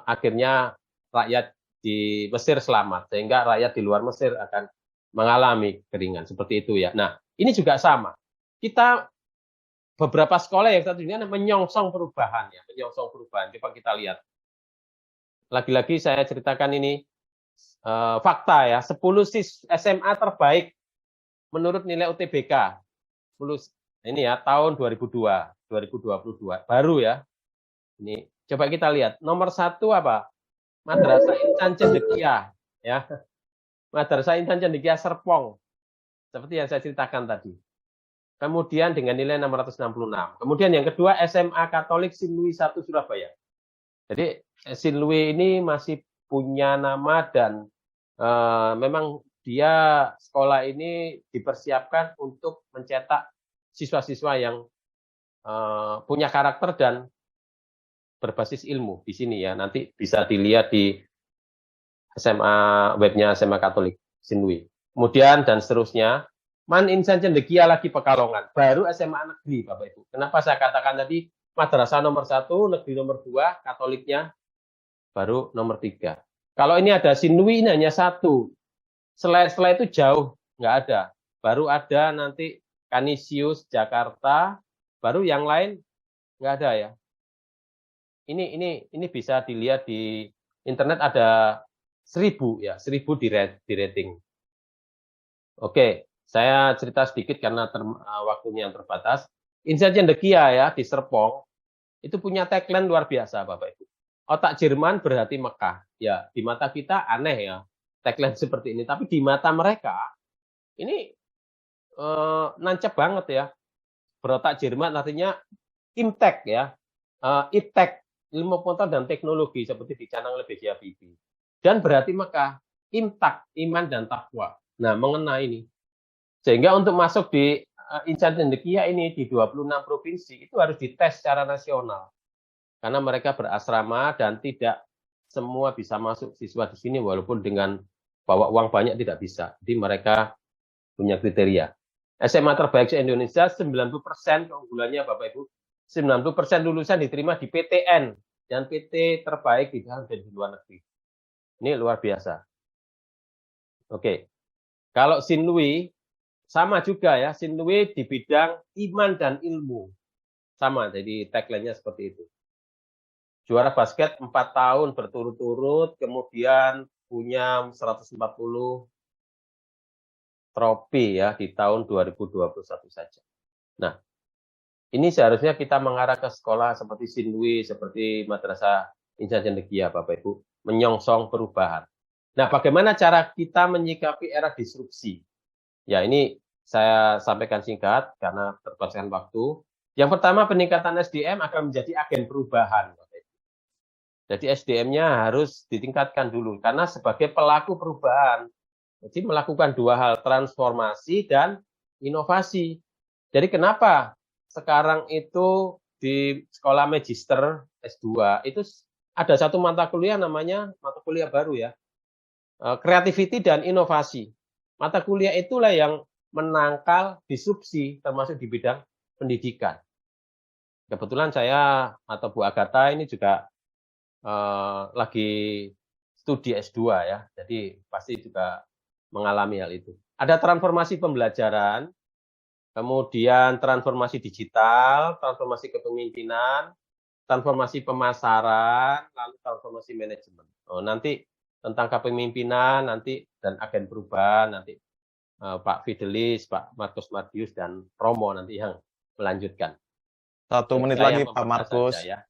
akhirnya rakyat di Mesir selamat sehingga rakyat di luar Mesir akan mengalami kekeringan seperti itu ya. Nah, ini juga sama. Kita beberapa sekolah yang satu ini menyongsong perubahan ya, menyongsong perubahan. Coba kita lihat. Lagi-lagi saya ceritakan ini fakta ya, 10 SMA terbaik menurut nilai UTBK. 10 ini ya tahun 2022 baru ya. Ini coba kita lihat. Nomor 1 apa? Madrasah Insan Cendekia ya. Madrasah Insan Cendekia Serpong. Seperti yang saya ceritakan tadi. Kemudian dengan nilai 666. Kemudian yang kedua SMA Katolik Sinlui 1 Surabaya. Jadi Sinlui ini masih punya nama dan memang dia sekolah ini dipersiapkan untuk mencetak siswa-siswa yang punya karakter dan berbasis ilmu di sini ya. Nanti bisa dilihat di SMA webnya SMA Katolik Sinui. Kemudian dan seterusnya, Man Insan Cendekia lagi Pekalongan, baru SMA negeri Bapak Ibu. Kenapa saya katakan tadi madrasah nomor 1, negeri nomor 2, Katoliknya baru nomor 3. Kalau ini ada Sinui ini hanya 1. Setelah itu jauh nggak ada. Baru ada nanti Canisius Jakarta, baru yang lain nggak ada ya. Ini bisa dilihat di internet ada 1000 ya, 1000 di rating. Oke, saya cerita sedikit karena waktunya yang terbatas. Insan Cendekia ya di Serpong itu punya tagline luar biasa Bapak Ibu. Otak Jerman berarti Mekah. Ya, di mata kita aneh ya tagline seperti ini, tapi di mata mereka ini nancep banget ya. Berotak Jerman artinya Imtek ya. Iptek, ilmu pengetahuan dan teknologi seperti dicanang oleh B.J. Habibie. Dan berarti Mekah, imtak, iman dan takwa. Nah, mengena ini. Sehingga untuk masuk di Insan Cendekia ini di 26 provinsi itu harus dites secara nasional. Karena mereka berasrama dan tidak semua bisa masuk siswa di sini walaupun dengan bawa uang banyak tidak bisa. Jadi mereka punya kriteria. SMA terbaik se-Indonesia 90% keunggulannya Bapak Ibu. 90% lulusan diterima di PTN dan PT terbaik di dalam dan di luar negeri. Ini luar biasa. Oke. Kalau Sinui sama juga ya, Sinui di bidang iman dan ilmu. Sama, jadi tagline-nya seperti itu. Juara basket 4 tahun berturut-turut, kemudian punya 140 trofi ya di tahun 2021 saja. Nah, ini seharusnya kita mengarah ke sekolah seperti Sinui, seperti Madrasah Insan Cendekia, Bapak Ibu, menyongsong perubahan. Nah, bagaimana cara kita menyikapi era disrupsi? Ya, ini saya sampaikan singkat karena terbataskan waktu. Yang pertama, peningkatan SDM akan menjadi agen perubahan, Bapak Ibu. Jadi SDM-nya harus ditingkatkan dulu, karena sebagai pelaku perubahan. Jadi melakukan 2 hal, transformasi dan inovasi. Jadi kenapa sekarang itu di sekolah magister S2 itu ada satu mata kuliah namanya mata kuliah baru ya, creativity dan inovasi. Mata kuliah itulah yang menangkal disrupsi termasuk di bidang pendidikan. Kebetulan saya atau Bu Agatha ini juga lagi studi S2 ya, jadi pasti juga mengalami hal itu. Ada transformasi pembelajaran, kemudian transformasi digital, transformasi kepemimpinan, transformasi pemasaran, lalu transformasi manajemen. Nanti tentang kepemimpinan nanti dan agen perubahan nanti Pak Fidelis, Pak Markus Madius dan Romo nanti yang melanjutkan. 1 menit lagi Pak Markus. Ya.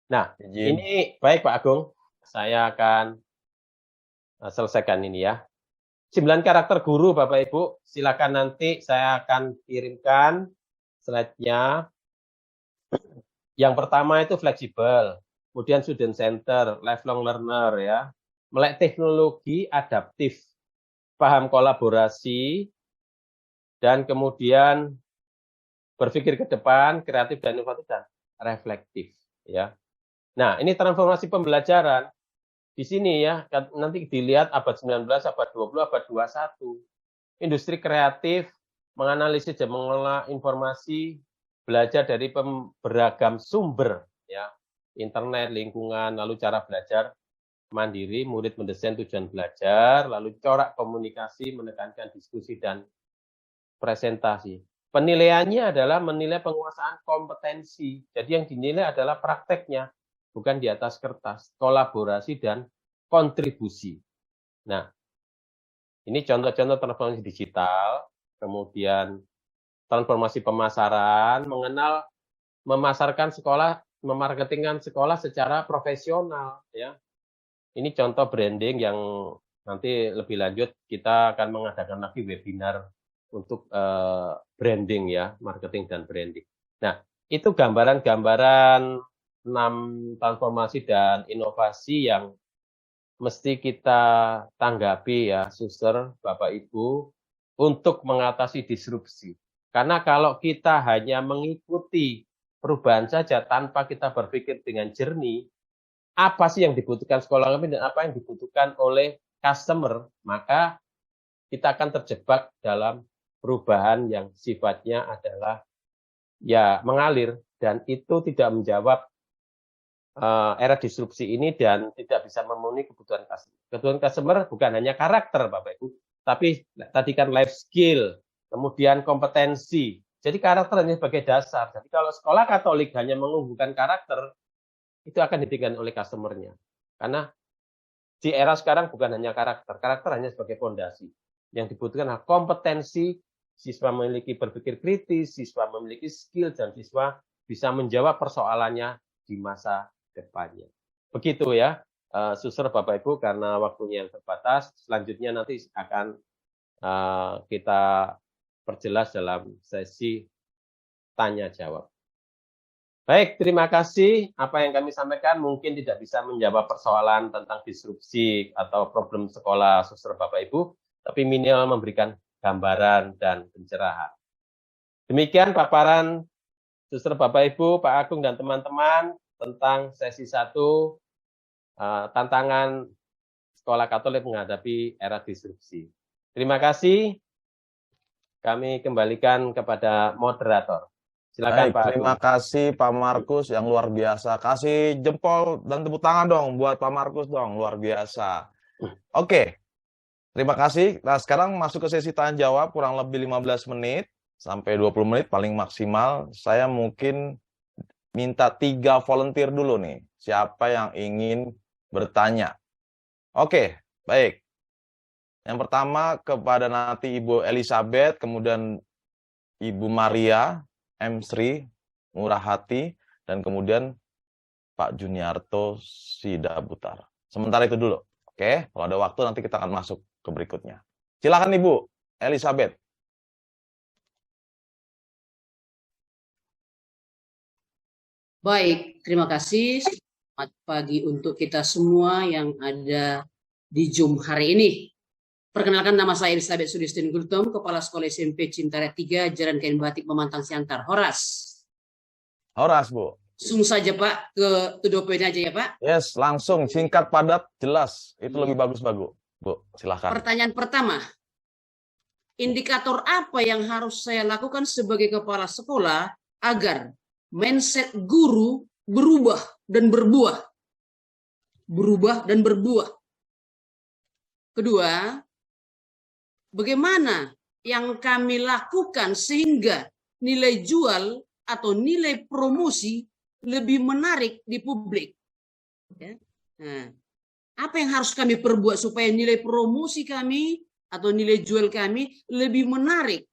Nah, Izin. ini baik Pak Agung, saya akan selesaikan ini ya. 9 karakter guru Bapak Ibu, silakan nanti saya akan kirimkan slide-nya. Yang pertama itu fleksibel, kemudian student center, lifelong learner ya, melek teknologi adaptif, paham kolaborasi, dan kemudian berpikir ke depan, kreatif dan inovatif dan reflektif ya. Nah, ini transformasi pembelajaran. Di sini ya, nanti dilihat abad 19, abad 20, abad 21. Industri kreatif, menganalisis dan mengelola informasi, belajar dari beragam sumber, ya, internet, lingkungan, lalu cara belajar mandiri, murid mendesain tujuan belajar, lalu corak komunikasi, menekankan diskusi dan presentasi. Penilaiannya adalah menilai penguasaan kompetensi. Jadi yang dinilai adalah prakteknya, bukan di atas kertas, kolaborasi dan kontribusi. Nah, ini contoh-contoh transformasi digital, kemudian transformasi pemasaran, mengenal, memasarkan sekolah, memarketingkan sekolah secara profesional. Ya, ini contoh branding yang nanti lebih lanjut kita akan mengadakan lagi webinar untuk branding ya, marketing dan branding. Nah, itu gambaran-gambaran 6 transformasi dan inovasi yang mesti kita tanggapi ya, suster, Bapak Ibu, untuk mengatasi disrupsi. Karena kalau kita hanya mengikuti perubahan saja tanpa kita berpikir dengan jernih, apa sih yang dibutuhkan sekolah kami dan apa yang dibutuhkan oleh customer, maka kita akan terjebak dalam perubahan yang sifatnya adalah ya mengalir dan itu tidak menjawab era disrupsi ini dan tidak bisa memenuhi kebutuhan customer. Kebutuhan customer bukan hanya karakter, Bapak Ibu, tapi tadi kan life skill, kemudian kompetensi. Jadi karakter hanya sebagai dasar. Jadi kalau sekolah Katolik hanya menumbuhkan karakter, itu akan ditinggalkan oleh customer-nya. Karena di era sekarang bukan hanya karakter hanya sebagai fondasi. Yang dibutuhkan adalah kompetensi, siswa memiliki berpikir kritis, siswa memiliki skill, dan siswa bisa menjawab persoalannya di masa depannya. Begitu ya, suster Bapak Ibu, karena waktunya yang terbatas, selanjutnya nanti akan kita perjelas dalam sesi tanya jawab. Baik, terima kasih. Apa yang kami sampaikan mungkin tidak bisa menjawab persoalan tentang disrupsi atau problem sekolah suster Bapak Ibu, tapi minimal memberikan gambaran dan pencerahan. Demikian paparan suster Bapak Ibu, Pak Agung dan teman-teman tentang sesi 1 tantangan sekolah Katolik menghadapi era disrupsi. Terima kasih. Kami kembalikan kepada moderator. Silakan Baik, Pak terima Agung. kasih Pak Markus yang luar biasa. Kasih jempol dan tepuk tangan dong buat Pak Markus dong, luar biasa. Oke, terima kasih. Nah, sekarang masuk ke sesi tanya jawab kurang lebih 15 menit sampai 20 menit paling maksimal. Saya mungkin minta 3 volunteer dulu nih. Siapa yang ingin bertanya? Oke, baik. Yang pertama kepada nanti Ibu Elizabeth, kemudian Ibu Maria, M. Sri, Murah Hati, dan kemudian Pak Juniarto Sidabutar. Sementara itu dulu. Oke, kalau ada waktu nanti kita akan masuk ke berikutnya. Silakan Ibu Elizabeth. Baik, terima kasih. Selamat pagi untuk kita semua yang ada di Zoom hari ini. Perkenalkan, nama saya Elizabeth Sudistin Gultom, Kepala Sekolah SMP Cintaret 3, Jalan Kain Batik Memantang Siantar. Horas. Horas, Bu. Langsung saja Pak, ke to the point aja ya Pak. Yes, langsung, singkat, padat, jelas. Itu lebih bagus, Bu. Silahkan. Pertanyaan pertama, indikator apa yang harus saya lakukan sebagai kepala sekolah agar mindset guru berubah dan berbuah? Berubah dan berbuah. Kedua, bagaimana yang kami lakukan sehingga nilai jual atau nilai promosi lebih menarik di publik? Ya. Nah, apa yang harus kami perbuat supaya nilai promosi kami atau nilai jual kami lebih menarik?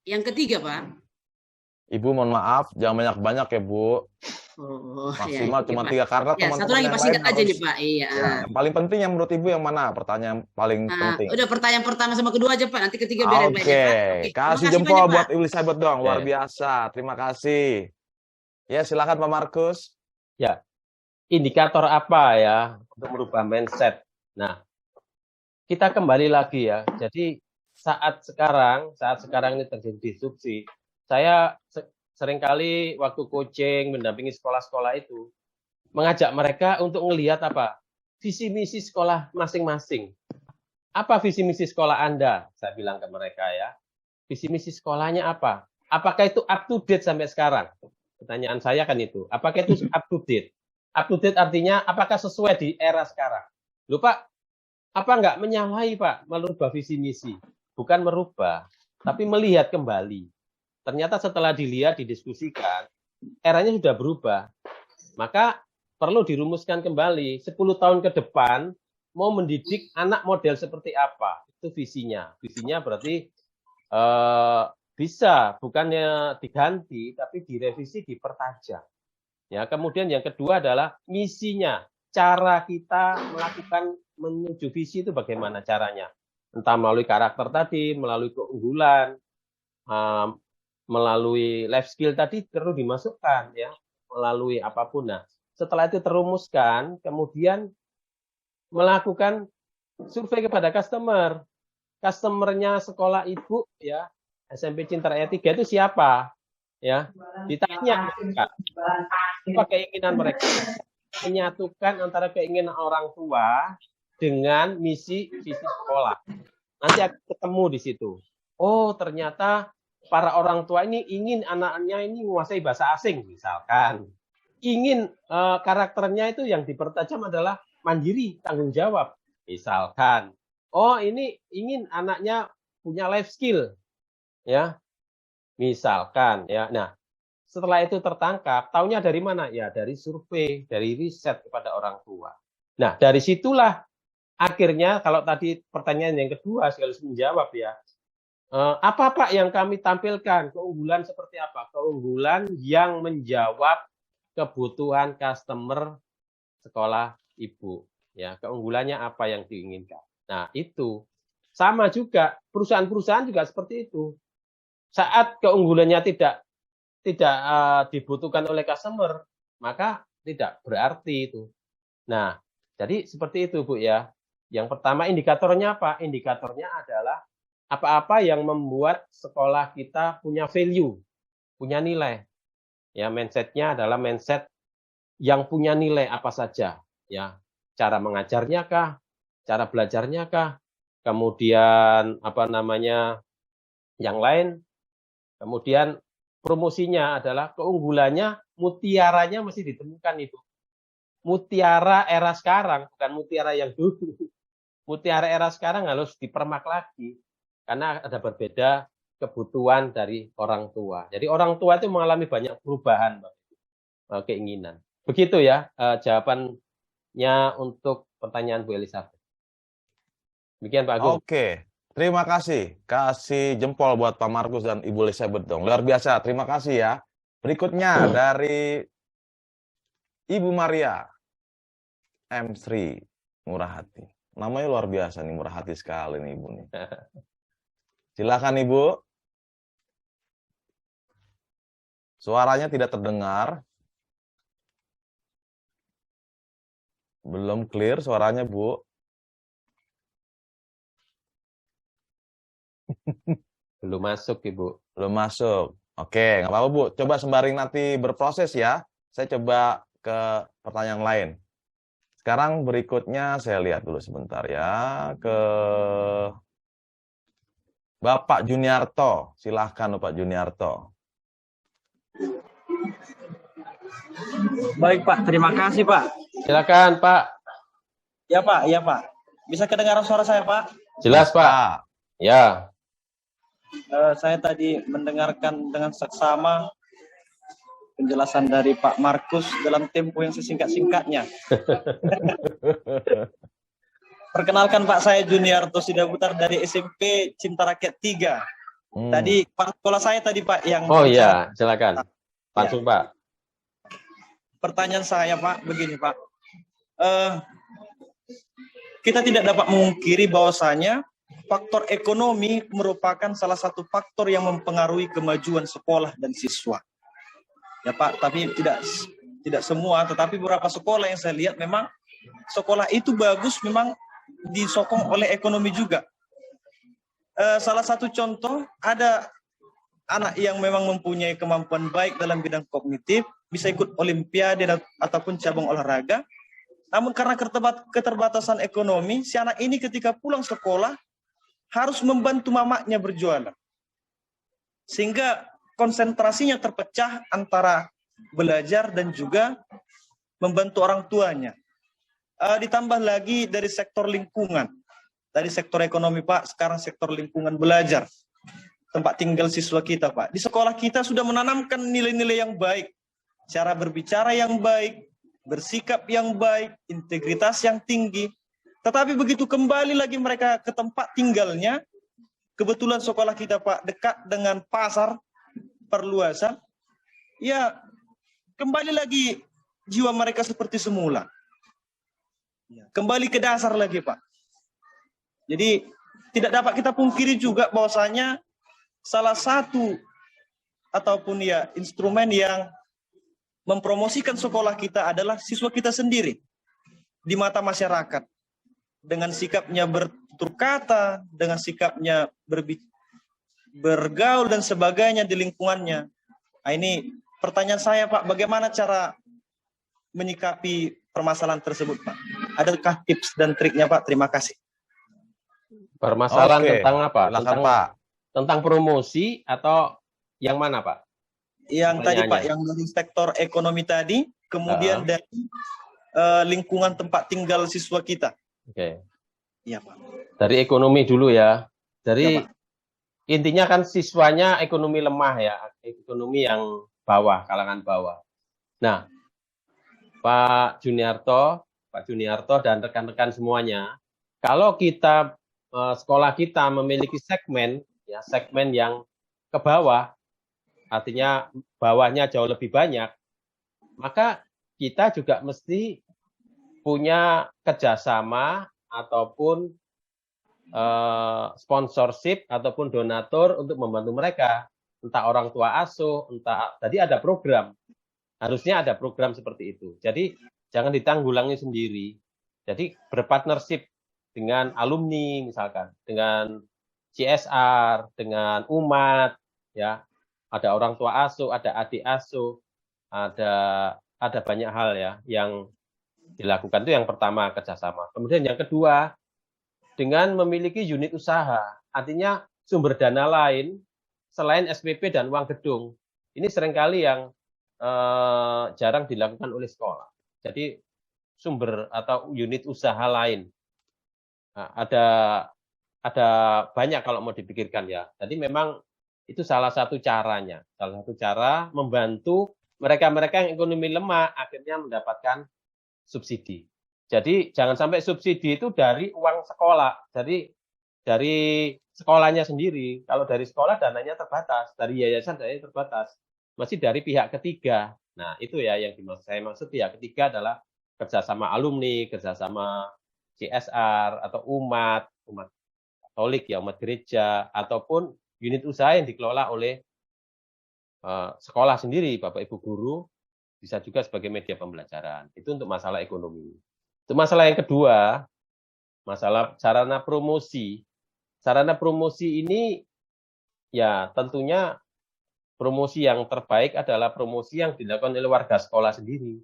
Yang ketiga, Pak. Ibu mohon maaf, jangan banyak-banyak ya, Bu. Maksimal ya, cuma Pak. 3 karena Ya, teman-teman satu lagi yang Pak, lain singkat aja harus. nih Pak. Iya. Ya, yang paling penting yang menurut Ibu yang mana? Pertanyaan paling penting. Udah pertanyaan pertama sama kedua aja Pak, nanti ketiga biarin Pak. Oke, Oke, kasih terima kasih jempol banyak, buat Pak. Elizabeth dong, luar biasa. Terima kasih. Ya, silakan Pak Markus. Ya, indikator apa ya untuk merubah mindset? Nah, kita kembali lagi ya. Jadi saat sekarang ini terjadi disrupsi, saya seringkali waktu coaching mendampingi sekolah-sekolah itu mengajak mereka untuk melihat apa visi misi sekolah masing-masing. Apa visi misi sekolah Anda? Saya bilang ke mereka ya. Visi misi sekolahnya apa? Apakah itu up to date sampai sekarang? Pertanyaan saya kan itu. Apakah itu up to date? Up to date artinya apakah sesuai di era sekarang? Loh Pak, apa enggak menyalahi Pak merubah visi misi? Bukan merubah, tapi melihat kembali. Ternyata setelah dilihat, didiskusikan, eranya sudah berubah. Maka perlu dirumuskan kembali 10 tahun ke depan mau mendidik anak model seperti apa. Itu visinya. Visinya berarti bisa bukannya diganti tapi direvisi, dipertajam. Ya, kemudian yang kedua adalah misinya. Cara kita melakukan menuju visi itu bagaimana caranya? Entah melalui karakter tadi, melalui keunggulan, melalui life skill tadi perlu dimasukkan ya, melalui apapun. Nah, setelah itu terumuskan, kemudian melakukan survei kepada customer. Customernya sekolah ibu ya SMP Cinta Raya 3 itu siapa? Ya, ditanya apa keinginan mereka, menyatukan antara keinginan orang tua dengan misi visi sekolah. Nanti akan ketemu di situ. Oh, ternyata para orang tua ini ingin anaknya ini menguasai bahasa asing misalkan. Ingin karakternya itu yang dipertajam adalah mandiri, tanggung jawab misalkan. Oh, ini ingin anaknya punya life skill ya. Misalkan ya. Nah, setelah itu tertangkap, taunya dari mana? Ya, dari survei, dari riset kepada orang tua. Nah, dari situlah akhirnya kalau tadi pertanyaan yang kedua sekaligus menjawab ya. Apa Pak yang kami tampilkan? Keunggulan seperti apa? Keunggulan yang menjawab kebutuhan customer sekolah ibu. Ya, keunggulannya apa yang diinginkan. Nah, itu sama juga perusahaan-perusahaan juga seperti itu. Saat keunggulannya tidak dibutuhkan oleh customer, maka tidak berarti itu. Nah, jadi seperti itu Bu ya. Yang pertama indikatornya apa? Indikatornya adalah apa-apa yang membuat sekolah kita punya value, punya nilai. Ya, mindset-nya adalah mindset yang punya nilai apa saja. Ya, cara mengajarnya kah? Cara belajarnya kah? Kemudian yang lain. Kemudian promosinya adalah keunggulannya, mutiaranya mesti ditemukan itu. Mutiara era sekarang, bukan mutiara yang dulu. Mutiara era sekarang harus dipermak lagi. Karena ada berbeda kebutuhan dari orang tua. Jadi orang tua itu mengalami banyak perubahan, keinginan. Begitu ya jawabannya untuk pertanyaan Bu Elizabeth. Demikian Pak Agung. Oke. Terima kasih. Kasih jempol buat Pak Markus dan Ibu Elizabeth dong. Luar biasa. Terima kasih ya. Berikutnya dari Ibu Maria M. Sri Murah Hati. Namanya luar biasa nih, murah hati sekali nih Ibu nih. Silakan Ibu. Suaranya tidak terdengar. Belum clear suaranya Bu. Belum masuk Ibu. Belum masuk. Oke, nggak apa-apa Bu. Coba sembari nanti berproses ya. Saya coba ke pertanyaan lain. Sekarang berikutnya saya lihat dulu sebentar ya. Ke Bapak Juniarto. Silahkan Bapak Juniarto. Baik Pak, terima kasih Pak. Silakan Pak. Ya Pak, ya Pak. Bisa kedengaran suara saya Pak? Jelas Pak. Ya. Saya tadi mendengarkan dengan seksama penjelasan dari Pak Markus dalam tempo yang sesingkat-singkatnya. Perkenalkan Pak, saya Juniarto Sidaputar dari SMP Cinta Rakyat 3. Tadi Pak sekolah saya tadi Pak yang... Oh iya, silakan. Langsung ya. Pak. Pertanyaan saya Pak, begini Pak. Kita tidak dapat memungkiri bahwasanya faktor ekonomi merupakan salah satu faktor yang mempengaruhi kemajuan sekolah dan siswa. Ya Pak, tapi tidak semua, tetapi beberapa sekolah yang saya lihat memang sekolah itu bagus, memang disokong oleh ekonomi juga. Salah satu contoh, ada anak yang memang mempunyai kemampuan baik dalam bidang kognitif, bisa ikut olimpiade ataupun cabang olahraga, namun karena keterbatasan ekonomi, si anak ini ketika pulang sekolah harus membantu mamanya berjualan. Sehingga konsentrasinya terpecah antara belajar dan juga membantu orang tuanya. Ditambah lagi dari sektor lingkungan. Dari sektor ekonomi Pak, sekarang sektor lingkungan belajar. Tempat tinggal siswa kita Pak. Di sekolah kita sudah menanamkan nilai-nilai yang baik. Cara berbicara yang baik, bersikap yang baik, integritas yang tinggi. Tetapi begitu kembali lagi mereka ke tempat tinggalnya, kebetulan sekolah kita Pak dekat dengan pasar, perluasan, ya kembali lagi jiwa mereka seperti semula. Kembali ke dasar lagi Pak. Jadi tidak dapat kita pungkiri juga bahwasanya salah satu ataupun ya instrumen yang mempromosikan sekolah kita adalah siswa kita sendiri di mata masyarakat. dengan sikapnya bertutur kata, dengan sikapnya bergaul dan sebagainya di lingkungannya. Nah, ini pertanyaan saya, Pak, bagaimana cara menyikapi permasalahan tersebut, Pak? Adakah tips dan triknya, Pak? Terima kasih. Permasalahan Oke, tentang apa? silakan, Pak. Tentang promosi atau yang mana, Pak? Yang tadi, Pak, Pertanyaannya. yang dari sektor ekonomi tadi, kemudian dari lingkungan tempat tinggal siswa kita. Oke. Iya, Pak. Dari ekonomi dulu ya. Dari Ya, Pak. intinya kan siswanya ekonomi lemah ya, ekonomi yang bawah, kalangan bawah. Nah, Pak Juniarto dan rekan-rekan semuanya, kalau kita sekolah kita memiliki segmen yang ke bawah, artinya bawahnya jauh lebih banyak, maka kita juga mesti punya kerjasama ataupun sponsorship ataupun donatur untuk membantu mereka, entah orang tua asuh, entah tadi ada program. Harusnya ada program seperti itu. Jadi jangan ditanggulangi sendiri. Jadi berpartnership dengan alumni misalkan, dengan CSR, dengan umat, ya. Ada orang tua asuh, ada adik asuh, ada banyak hal ya yang dilakukan. Itu yang pertama, kerjasama. Kemudian yang kedua, dengan memiliki unit usaha, artinya sumber dana lain selain SPP dan uang gedung. Ini seringkali yang jarang dilakukan oleh sekolah. Jadi sumber atau unit usaha lain. Nah, ada banyak kalau mau dipikirkan ya. Jadi memang itu salah satu caranya. Salah satu cara membantu mereka-mereka yang ekonomi lemah akhirnya mendapatkan subsidi. Jadi jangan sampai subsidi itu dari uang sekolah, dari sekolahnya sendiri. Kalau dari sekolah dananya terbatas, dari yayasan dananya terbatas. Masih dari pihak ketiga. Nah, itu ya yang saya maksud pihak ketiga adalah kerjasama alumni, kerjasama CSR atau umat Katolik ya, umat gereja, ataupun unit usaha yang dikelola oleh sekolah sendiri, Bapak Ibu guru, bisa juga sebagai media pembelajaran. Itu untuk masalah ekonomi. Itu masalah yang kedua, masalah sarana promosi. Sarana promosi ini ya tentunya promosi yang terbaik adalah promosi yang dilakukan oleh warga sekolah sendiri.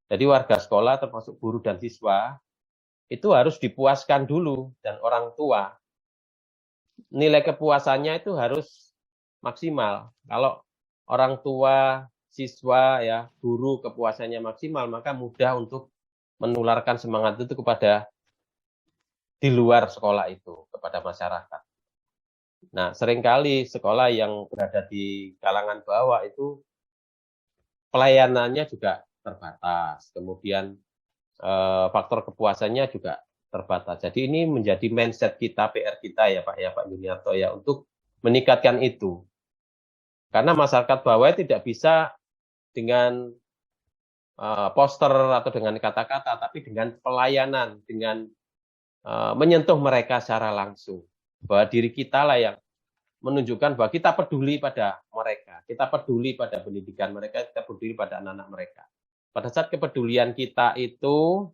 Jadi warga sekolah termasuk guru dan siswa itu harus dipuaskan dulu dan orang tua. Nilai kepuasannya itu harus maksimal. Kalau orang tua, siswa ya, guru kepuasannya maksimal, maka mudah untuk menularkan semangat itu kepada di luar sekolah itu, kepada masyarakat. Nah, seringkali sekolah yang berada di kalangan bawah itu pelayanannya juga terbatas, kemudian faktor kepuasannya juga terbatas. Jadi ini menjadi mindset kita, PR kita ya Pak Juniarto ya, untuk meningkatkan itu. Karena masyarakat bawah tidak bisa dengan poster atau dengan kata-kata, tapi dengan pelayanan, dengan menyentuh mereka secara langsung. Bahwa diri kita lah yang menunjukkan bahwa kita peduli pada mereka, kita peduli pada pendidikan mereka, kita peduli pada anak-anak mereka. Pada saat kepedulian kita itu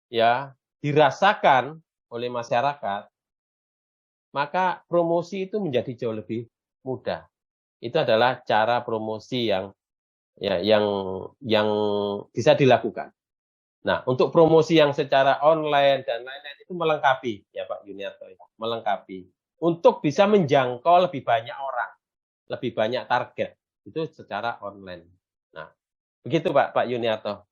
ya dirasakan oleh masyarakat, maka promosi itu menjadi jauh lebih mudah. Itu adalah cara promosi yang bisa dilakukan. Nah, untuk promosi yang secara online dan lain-lain itu melengkapi, ya Pak Juniarto, melengkapi. Untuk bisa menjangkau lebih banyak orang, lebih banyak target, itu secara online. Nah, begitu Pak Juniarto,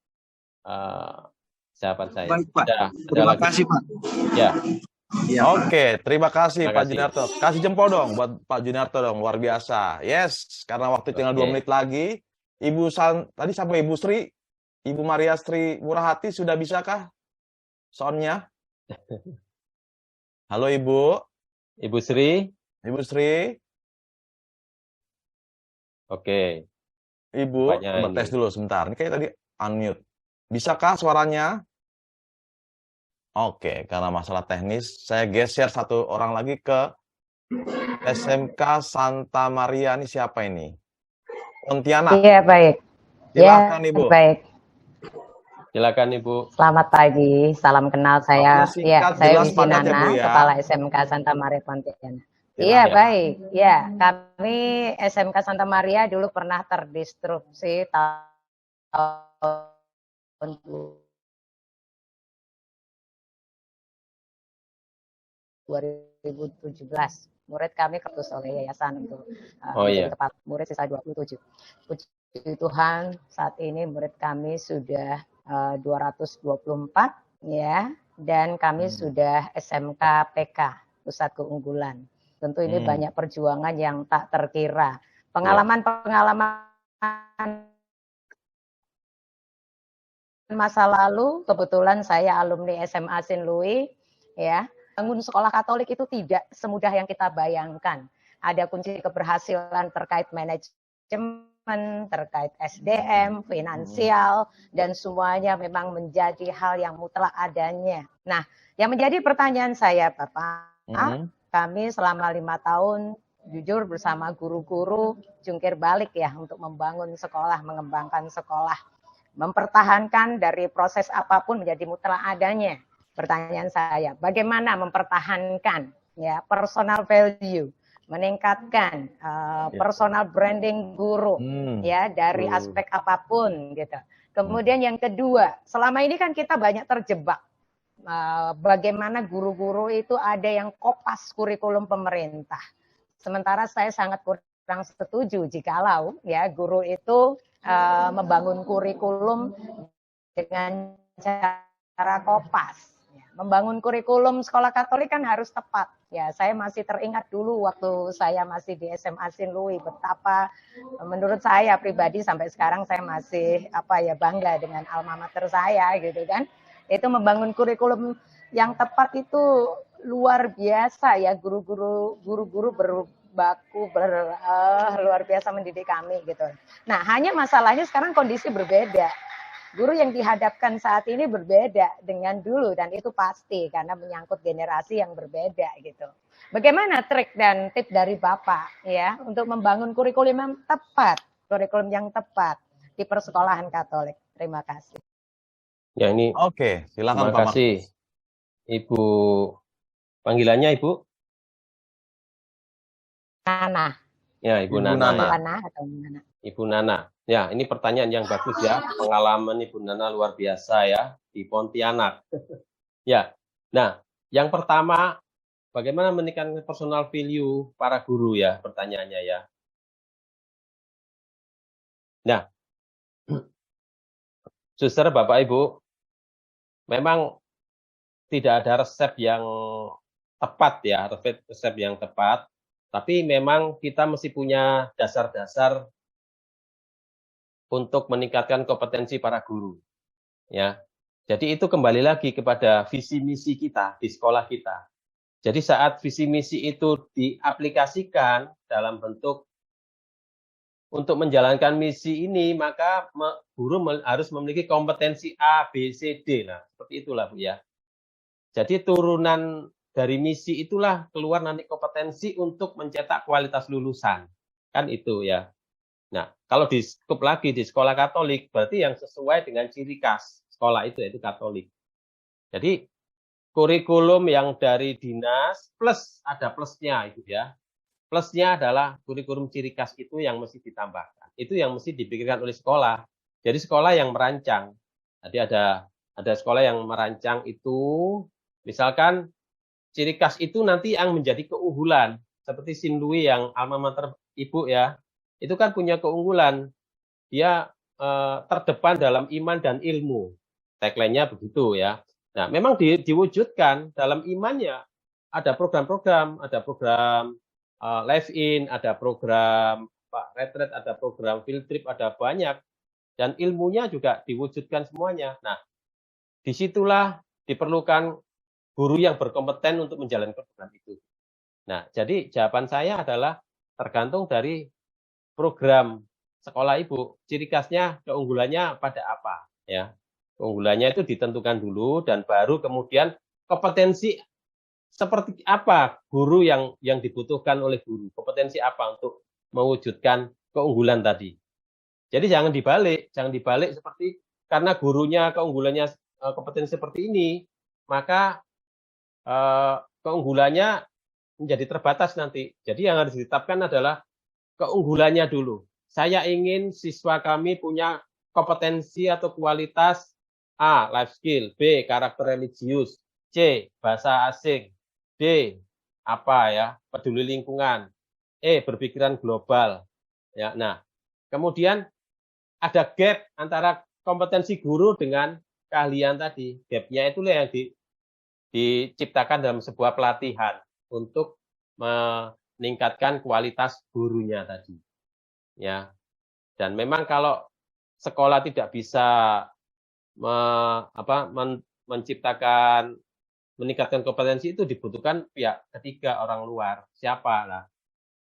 jawaban saya. Baik, Pak. Terima kasih, Pak. Ya. Ya, Oke, terima kasih Terima Pak kasih. Juniarto. Kasih jempol dong buat Pak Juniarto dong, luar biasa. Yes, karena waktu tinggal 2 menit lagi. Tadi sampai Ibu Sri, Ibu Maria Sri Murahati sudah bisakah soundnya? Halo Ibu. Ibu Sri. Ibu Sri. Oke. Ibu, coba tes dulu sebentar. Ini kayak tadi unmute. Bisakah suaranya? Oke, karena masalah teknis, saya geser satu orang lagi ke SMK Santa Maria. Ini siapa ini? Pontianak. Iya, baik. Silakan, Ibu. Baik. Silakan Ibu. Selamat pagi, salam kenal saya. Waktunya Ya, singkat, saya jelas, Wisi padat ya, Nana, Bu ya. Kepala SMK Santa Maria Pontianak. Iya, Silakan. baik. Ya, kami SMK Santa Maria dulu pernah terdisrupsi tahun 2017. Murid kami keputus oleh yayasan untuk Oh menjadi iya. kepala murid sisa 27. Puji Tuhan, saat ini murid kami sudah 224 ya, dan kami sudah SMK PK, Pusat Keunggulan. Tentu ini banyak perjuangan yang tak terkira. Pengalaman-pengalaman masa lalu, kebetulan saya alumni SMA Sin Louis, ya. Bangun sekolah Katolik itu tidak semudah yang kita bayangkan. Ada kunci keberhasilan terkait manajemen, terkait SDM, finansial, dan semuanya memang menjadi hal yang mutlak adanya. Nah, yang menjadi pertanyaan saya, Bapak, kami selama 5 tahun jujur bersama guru-guru jungkir balik ya untuk membangun sekolah, mengembangkan sekolah, mempertahankan dari proses apapun menjadi mutlak adanya. Pertanyaan saya, bagaimana mempertahankan ya personal value, meningkatkan personal branding guru ya dari aspek apapun gitu. Kemudian yang kedua, selama ini kan kita banyak terjebak bagaimana guru-guru itu ada yang kopas kurikulum pemerintah. Sementara saya sangat kurang setuju jikalau ya guru itu membangun kurikulum dengan cara kopas. Membangun kurikulum sekolah Katolik kan harus tepat. Ya, saya masih teringat dulu waktu saya masih di SMA Sin Louis betapa menurut saya pribadi sampai sekarang saya masih bangga dengan alma mater saya gitu kan. Itu membangun kurikulum yang tepat itu luar biasa ya, guru-guru berbaku luar biasa mendidik kami gitu. Nah, hanya masalahnya sekarang kondisi berbeda. Guru yang dihadapkan saat ini berbeda dengan dulu dan itu pasti karena menyangkut generasi yang berbeda gitu. Bagaimana trik dan tip dari Bapak ya untuk membangun kurikulum yang tepat di persekolahan Katolik? Terima kasih. Ya ini. Oke, silakan Pak Markus. Terima kasih. Ibu, panggilannya Ibu? Nana. Ya, Ibu Nana. Nana. Ibu Nana. Ya, ini pertanyaan yang bagus ya. Pengalaman Ibu Nana luar biasa ya di Pontianak. Ya. Nah, yang pertama, bagaimana meningkatkan personal value para guru ya pertanyaannya ya. Nah, Suster, Bapak Ibu, memang tidak ada resep yang tepat ya, resep yang tepat. Tapi memang kita mesti punya dasar-dasar untuk meningkatkan kompetensi para guru. Ya. Jadi itu kembali lagi kepada visi misi kita di sekolah kita. Jadi saat visi misi itu diaplikasikan dalam bentuk untuk menjalankan misi ini, maka guru harus memiliki kompetensi A, B, C, D. Nah, seperti itulah Bu ya. Jadi turunan dari misi itulah keluar nanti kompetensi untuk mencetak kualitas lulusan. Kan itu ya. Nah, kalau di skup lagi di sekolah Katolik, berarti yang sesuai dengan ciri khas sekolah itu yaitu Katolik. Jadi kurikulum yang dari dinas plus ada plusnya itu ya. Plusnya adalah kurikulum ciri khas itu yang mesti ditambahkan. Itu yang mesti dipikirkan oleh sekolah. Jadi sekolah yang merancang. Jadi ada sekolah yang merancang itu, misalkan ciri khas itu nanti yang menjadi keunggulan. Seperti Sin Louis yang alma mater Ibu ya. Itu kan punya keunggulan. Dia terdepan dalam iman dan ilmu. Tagline-nya begitu ya. Nah, memang diwujudkan dalam imannya. Ada program-program, ada program live-in, ada program retreat, ada program field trip, ada banyak. Dan ilmunya juga diwujudkan semuanya. Nah, disitulah diperlukan guru yang berkompeten untuk menjalankan program itu. Nah, jadi jawaban saya adalah tergantung dari program sekolah Ibu. Ciri khasnya, keunggulannya pada apa? Ya, keunggulannya itu ditentukan dulu dan baru kemudian kompetensi seperti apa guru yang dibutuhkan oleh guru. Kompetensi apa untuk mewujudkan keunggulan tadi. Jadi jangan dibalik seperti karena gurunya keunggulannya kompetensi seperti ini, maka keunggulannya menjadi terbatas nanti. Jadi yang harus ditetapkan adalah keunggulannya dulu. Saya ingin siswa kami punya kompetensi atau kualitas A, life skill, B, karakter religius, C, bahasa asing, D, peduli lingkungan, E, berpikiran global. Ya, nah, kemudian ada gap antara kompetensi guru dengan keahlian tadi. Gap-nya itulah yang diciptakan dalam sebuah pelatihan untuk meningkatkan kualitas gurunya tadi. Ya. Dan memang kalau sekolah tidak bisa meningkatkan kompetensi, itu dibutuhkan pihak ketiga, orang luar. Siapa lah?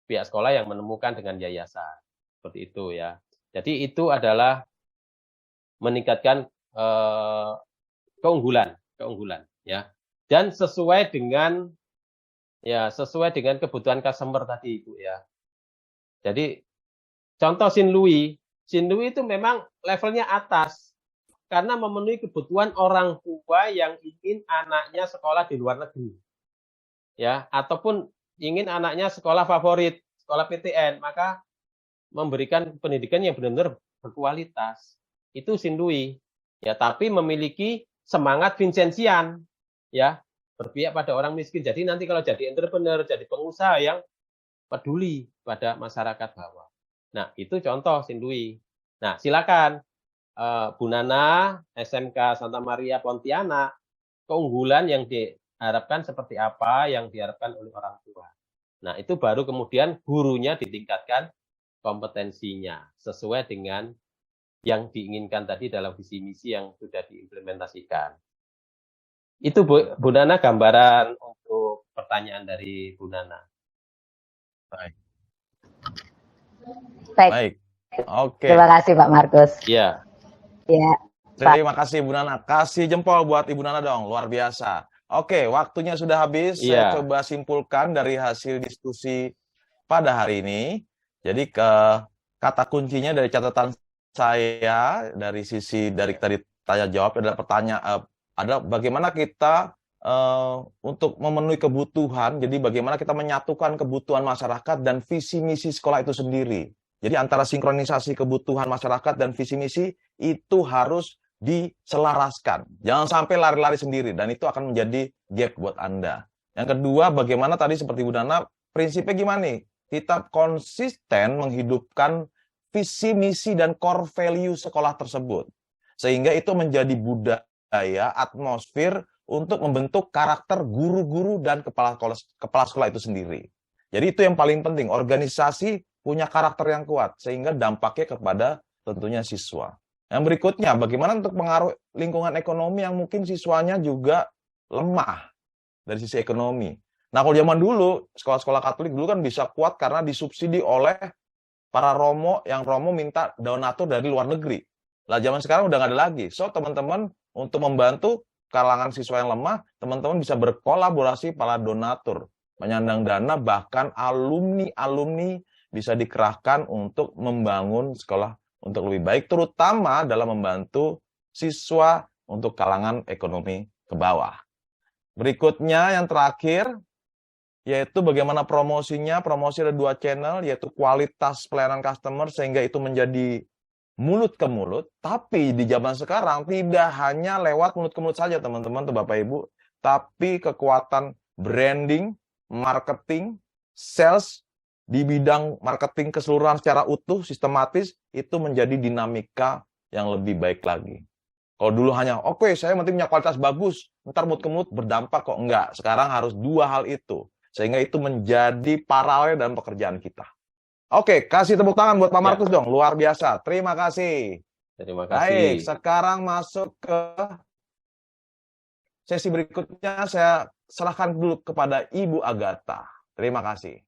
Pihak sekolah yang menemukan dengan yayasan. Seperti itu ya. Jadi itu adalah meningkatkan keunggulan ya. Dan sesuai dengan kebutuhan customer tadi Ibu ya. Jadi contoh Sin Louis itu memang levelnya atas karena memenuhi kebutuhan orang tua yang ingin anaknya sekolah di luar negeri. Ya, ataupun ingin anaknya sekolah favorit, sekolah PTN, maka memberikan pendidikan yang benar-benar berkualitas. Itu Sin Louis. Ya, tapi memiliki semangat Vincentian, ya, berpihak pada orang miskin. Jadi nanti kalau jadi entrepreneur, jadi pengusaha yang peduli pada masyarakat bawah. Nah, itu contoh Sin Louis. Nah, silakan Bu Nana, SMK Santa Maria Pontianak, keunggulan yang diharapkan seperti apa yang diharapkan oleh orang tua. Nah, itu baru kemudian gurunya ditingkatkan kompetensinya sesuai dengan yang diinginkan tadi dalam visi misi yang sudah diimplementasikan. Itu Bu Nana gambaran untuk pertanyaan dari Bu Nana. Baik. Oke. Terima kasih Pak Markus. Iya. Ya. Terima kasih Bu Nana. Kasih jempol buat Ibu Nana dong, luar biasa. Oke, waktunya sudah habis. Saya coba simpulkan dari hasil diskusi pada hari ini. Jadi kata kuncinya dari catatan saya dari sisi dari tadi tanya jawab adalah pertanyaan adalah bagaimana kita untuk memenuhi kebutuhan. Jadi bagaimana kita menyatukan kebutuhan masyarakat dan visi misi sekolah itu sendiri. Jadi antara sinkronisasi kebutuhan masyarakat dan visi misi itu harus diselaraskan. Jangan sampai lari-lari sendiri dan itu akan menjadi gap buat Anda. Yang kedua, bagaimana tadi seperti Bu Nana, prinsipnya gimana nih? Kita konsisten menghidupkan visi misi dan core value sekolah tersebut. Sehingga itu menjadi budaya, atmosfer untuk membentuk karakter guru-guru dan kepala sekolah itu sendiri. Jadi itu yang paling penting, organisasi punya karakter yang kuat, sehingga dampaknya kepada tentunya siswa. Yang berikutnya, bagaimana untuk pengaruh lingkungan ekonomi yang mungkin siswanya juga lemah dari sisi ekonomi. Nah, kalau zaman dulu, sekolah-sekolah Katolik dulu kan bisa kuat karena disubsidi oleh para romo, yang romo minta donatur dari luar negeri. Lah, zaman sekarang udah nggak ada lagi. So, teman-teman, untuk membantu kalangan siswa yang lemah, teman-teman bisa berkolaborasi para donatur, menyandang dana, bahkan alumni bisa dikerahkan untuk membangun sekolah untuk lebih baik, terutama dalam membantu siswa untuk kalangan ekonomi ke bawah. Berikutnya yang terakhir, yaitu bagaimana promosinya. Promosi ada 2 channel, yaitu kualitas pelayanan customer, sehingga itu menjadi mulut ke mulut. Tapi di zaman sekarang tidak hanya lewat mulut ke mulut saja, teman-teman, Bapak Ibu, tapi kekuatan branding, marketing, sales, di bidang marketing keseluruhan secara utuh, sistematis, itu menjadi dinamika yang lebih baik lagi. Kalau dulu hanya, oke, saya penting punya kualitas bagus, ntar mulut ke mulut berdampak kok. Enggak, sekarang harus 2 hal itu. Sehingga itu menjadi paralel dalam pekerjaan kita. Oke, kasih tepuk tangan buat Pak Markus dong, luar biasa. Terima kasih. Terima kasih. Baik, sekarang masuk ke sesi berikutnya, saya serahkan dulu kepada Ibu Agatha. Terima kasih.